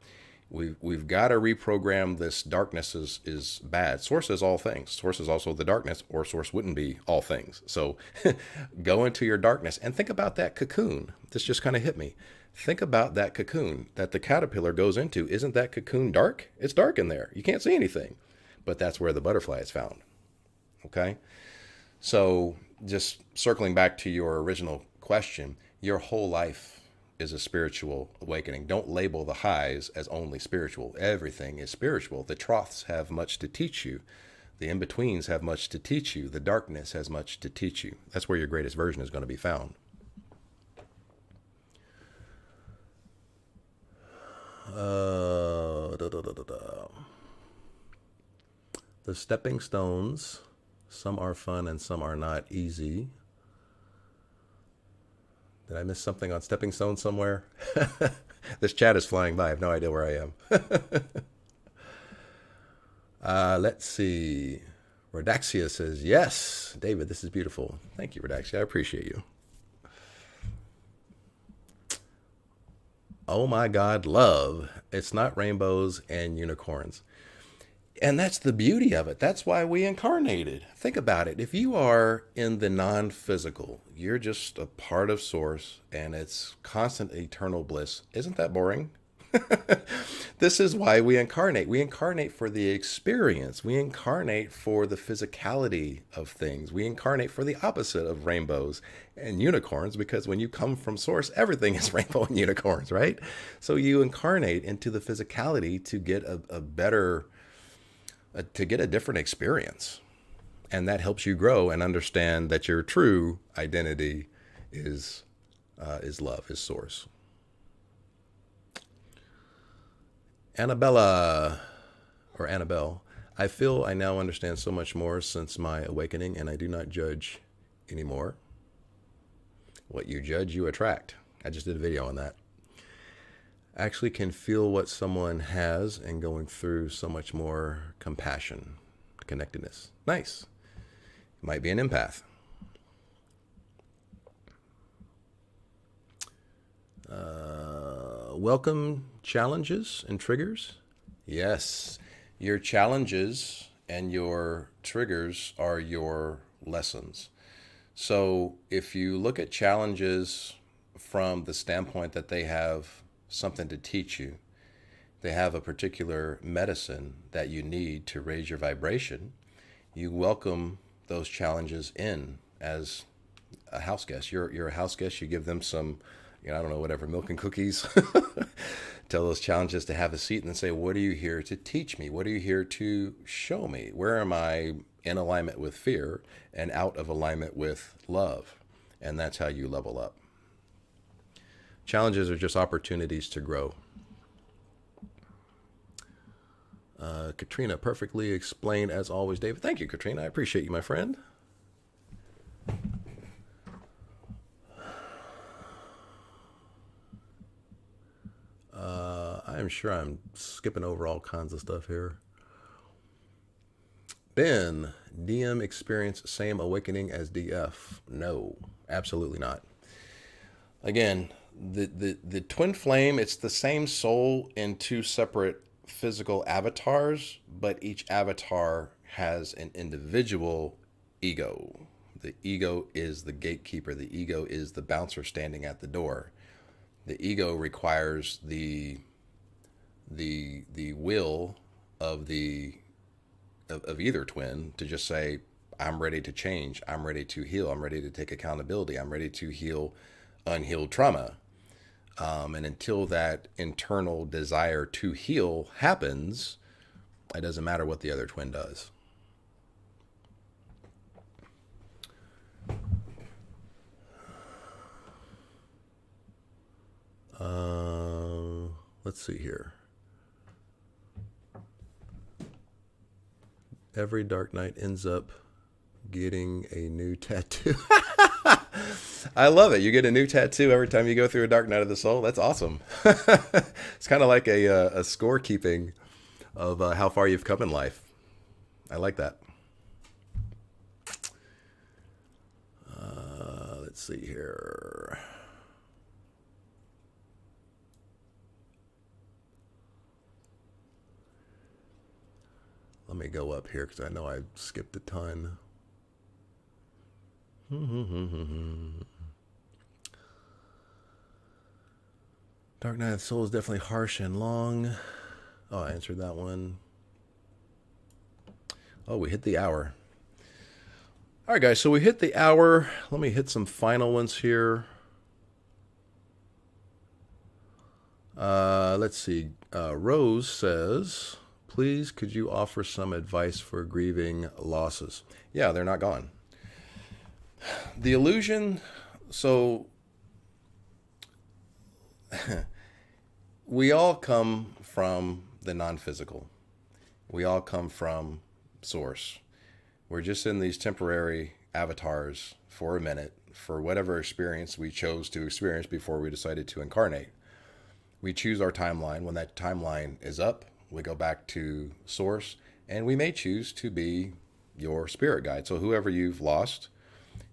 We've got to reprogram this. Darkness is bad. Source is all things. Source is also the darkness, or source wouldn't be all things. So go into your darkness and think about that cocoon. This just kind of hit me. Think about that cocoon that the caterpillar goes into. Isn't that cocoon dark? It's dark in there. You can't see anything, but that's where the butterfly is found. Okay. So just circling back to your original question, your whole life is a spiritual awakening. Don't label the highs as only spiritual. Everything is spiritual. The troughs have much to teach you. The in-betweens have much to teach you. The darkness has much to teach you. That's where your greatest version is going to be found. The stepping stones, some are fun and some are not easy. Did I miss something on stepping stones somewhere? This chat is flying by. I have no idea where I am. Let's see. Redaxia says, yes, David, this is beautiful. Thank you, Redaxia. I appreciate you. Oh my God, love. It's not rainbows and unicorns. And that's the beauty of it. That's why we incarnated. Think about it. If you are in the non-physical, you're just a part of source and it's constant eternal bliss. Isn't that boring? This is why we incarnate. We incarnate for the experience. We incarnate for the physicality of things. We incarnate for the opposite of rainbows and unicorns, because when you come from source, everything is rainbow and unicorns, right? So you incarnate into the physicality to get a better, to get a different experience. And that helps you grow and understand that your true identity is love, is source. Annabella, or Annabelle, I feel I now understand so much more since my awakening, and I do not judge anymore. What you judge, you attract. I just did a video on that. I actually can feel what someone has and going through so much more compassion, connectedness. Nice. Might be an empath. Welcome challenges and triggers. Yes, your challenges and your triggers are your lessons. So if you look at challenges from the standpoint that they have something to teach you, they have a particular medicine that you need to raise your vibration, you welcome those challenges in as a house guest. You're a house guest. You give them some, I don't know, whatever, milk and cookies. Tell those challenges to have a seat and then say, what are you here to teach me? What are you here to show me? Where am I in alignment with fear and out of alignment with love? And that's how you level up. Challenges are just opportunities to grow. Katrina, perfectly explained as always, David. Thank you, Katrina. I appreciate you, my friend. I'm sure I'm skipping over all kinds of stuff here. Ben, DM experience same awakening as DF? No, absolutely not. Again, the twin flame, it's the same soul in two separate physical avatars, but each avatar has an individual ego. The ego is the gatekeeper. The ego is the bouncer standing at the door. The ego requires the will of the of either twin to just say, I'm ready to change, I'm ready to heal, I'm ready to take accountability, I'm ready to heal unhealed trauma. And until that internal desire to heal happens, it doesn't matter what the other twin does. Let's see here. Every Dark Knight ends up getting a new tattoo. I love it. You get a new tattoo every time you go through a Dark Night of the Soul. That's awesome. It's kind of like a scorekeeping of how far you've come in life. I like that. Let's see here. Let me go up here because I know I skipped a ton. Dark Night of the Soul is definitely harsh and long. Oh, I answered that one. Oh, we hit the hour. All right, guys, so we hit the hour. Let me hit some final ones here. Let's see. Rose says, please, could you offer some advice for grieving losses? Yeah, they're not gone. The illusion, so we all come from the non-physical. We all come from source. We're just in these temporary avatars for a minute, for whatever experience we chose to experience before we decided to incarnate. We choose our timeline. When that timeline is up, we go back to source, and we may choose to be your spirit guide. So whoever you've lost,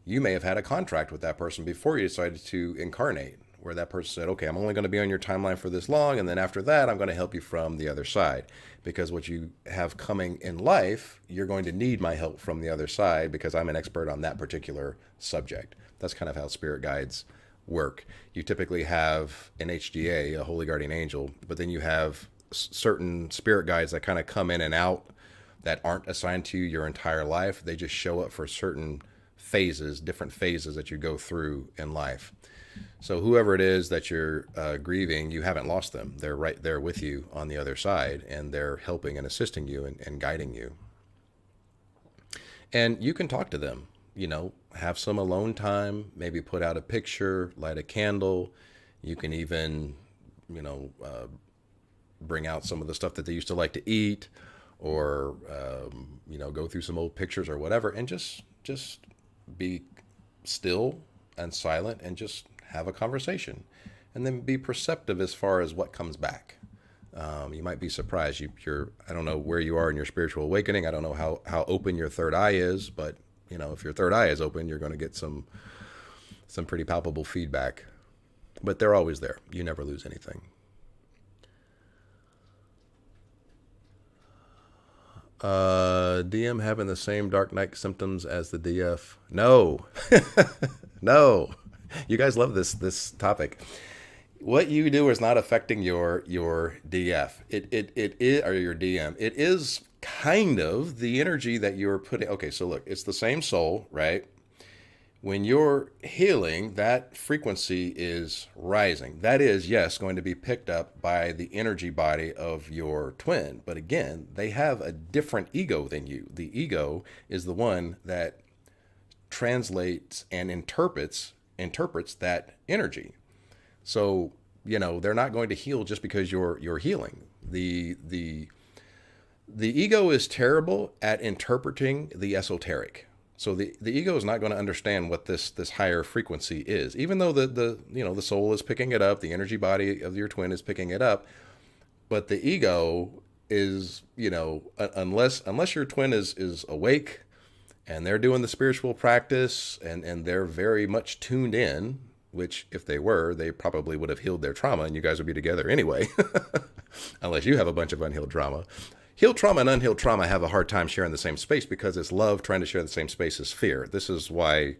you may have had a contract with that person before you decided to incarnate, where that person said, okay, I'm only going to be on your timeline for this long, and then after that, I'm going to help you from the other side. Because what you have coming in life, you're going to need my help from the other side because I'm an expert on that particular subject. That's kind of how spirit guides work. You typically have an HGA, a Holy Guardian Angel, but then you have certain spirit guides that kind of come in and out that aren't assigned to you your entire life. They just show up for certain phases, different phases that you go through in life. So whoever it is that you're grieving, you haven't lost them. They're right there with you on the other side, and they're helping and assisting you and guiding you. And you can talk to them, you know, have some alone time, maybe put out a picture, light a candle. You can even, you know, bring out some of the stuff that they used to like to eat, or, you know, go through some old pictures or whatever, and just be still and silent and just have a conversation, and then be perceptive as far as what comes back. You might be surprised. I don't know where you are in your spiritual awakening. I don't know how open your third eye is, but you know, if your third eye is open, you're going to get some pretty palpable feedback. But they're always there. You never lose anything. DM having the same Dark Knight symptoms as the DF? No. No. You guys love this topic. What you do is not affecting your DF. It is, or your DM. It is kind of the energy that you're putting. Okay, so look, it's the same soul, right? When you're healing, that frequency is rising. That is, yes, going to be picked up by the energy body of your twin. But again, they have a different ego than you. The ego is the one that translates and interprets that energy. So, you know, they're not going to heal just because you're healing. The ego is terrible at interpreting the esoteric. So the ego is not going to understand what this higher frequency is, even though the soul is picking it up, the energy body of your twin is picking it up, but the ego is, you know, unless your twin is awake and they're doing the spiritual practice and they're very much tuned in, which if they were, they probably would have healed their trauma and you guys would be together anyway, unless you have a bunch of unhealed trauma. Healed trauma and unhealed trauma have a hard time sharing the same space because it's love trying to share the same space as fear. This is why,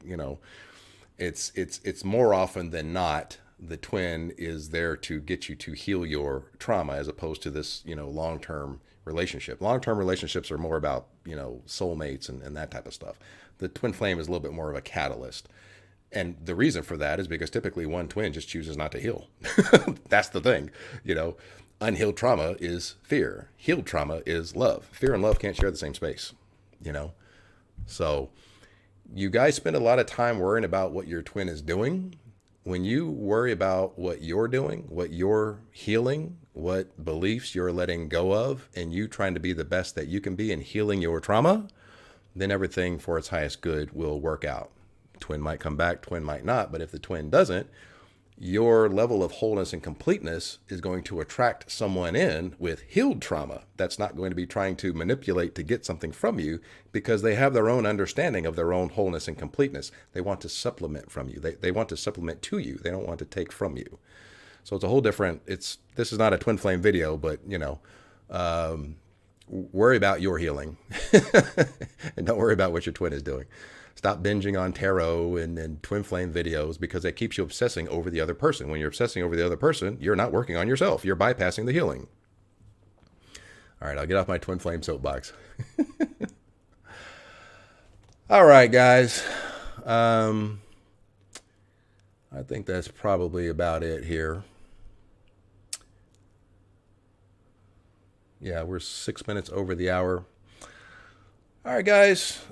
it's more often than not the twin is there to get you to heal your trauma as opposed to this, long-term relationship. Long-term relationships are more about, soulmates and that type of stuff. The twin flame is a little bit more of a catalyst. And the reason for that is because typically one twin just chooses not to heal. That's the thing, Unhealed trauma is fear. Healed trauma is love. Fear and love can't share the same space, So you guys spend a lot of time worrying about what your twin is doing. When you worry about what you're doing, what you're healing, what beliefs you're letting go of, and you trying to be the best that you can be in healing your trauma, then everything for its highest good will work out. Twin might come back, twin might not, but if the twin doesn't, your level of wholeness and completeness is going to attract someone in with healed trauma that's not going to be trying to manipulate to get something from you because they have their own understanding of their own wholeness and completeness. They want to supplement from you. They want to supplement to you. They don't want to take from you. So it's a whole different, this is not a twin flame video, but worry about your healing and don't worry about what your twin is doing. Stop binging on tarot and twin flame videos because it keeps you obsessing over the other person. When you're obsessing over the other person, you're not working on yourself. You're bypassing the healing. All right, I'll get off my twin flame soapbox. All right, guys. I think that's probably about it here. Yeah, we're 6 minutes over the hour. All right, guys.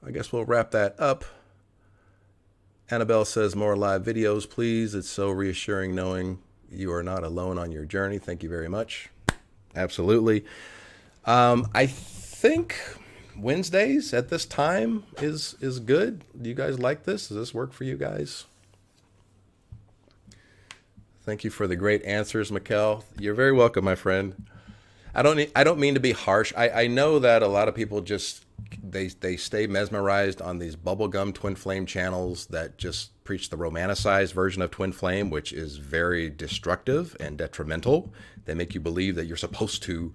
I guess we'll wrap that up. Annabelle says more live videos, please. It's so reassuring knowing you are not alone on your journey. Thank you very much. Absolutely. I think Wednesdays at this time is good. Do you guys like this? Does this work for you guys? Thank you for the great answers, Mikkel. You're very welcome, my friend. I don't mean to be harsh. I know that a lot of people just they stay mesmerized on these bubblegum twin flame channels that just preach the romanticized version of twin flame, which is very destructive and detrimental. They make you believe that you're supposed to,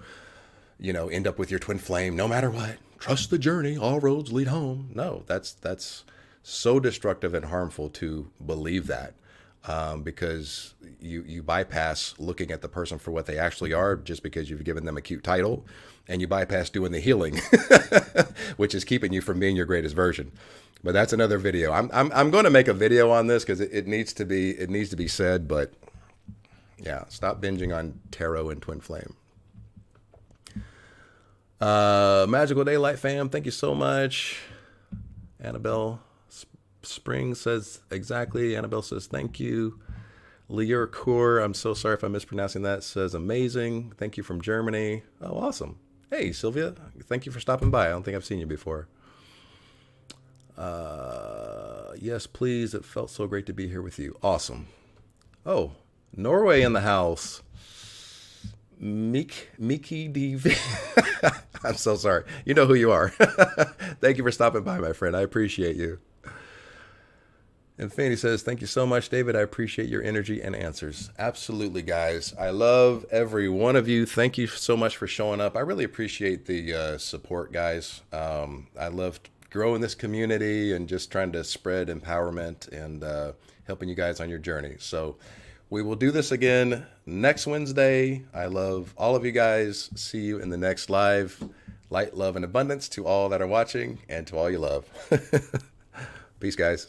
end up with your twin flame no matter what. Trust the journey, all roads lead home. No, that's so destructive and harmful to believe that. Because you bypass looking at the person for what they actually are just because you've given them a cute title, and you bypass doing the healing, which is keeping you from being your greatest version. But that's another video. I'm going to make a video on this because it needs to be said. But yeah, stop binging on tarot and twin flame. Magical Daylight fam, thank you so much. Annabelle Spring says exactly. Annabelle says thank you. Lier Kur, I'm so sorry if I'm mispronouncing that, says amazing. Thank you from Germany. Oh, awesome. Hey, Sylvia. Thank you for stopping by. I don't think I've seen you before. Yes, please. It felt so great to be here with you. Awesome. Oh, Norway in the house. Miki DV. I'm so sorry. You know who you are. Thank you for stopping by, my friend. I appreciate you. Infinity says, thank you so much, David. I appreciate your energy and answers. Absolutely, guys. I love every one of you. Thank you so much for showing up. I really appreciate the support, guys. I love growing this community and just trying to spread empowerment and helping you guys on your journey. So we will do this again next Wednesday. I love all of you guys. See you in the next live. Light, love, and abundance to all that are watching and to all you love. Peace, guys.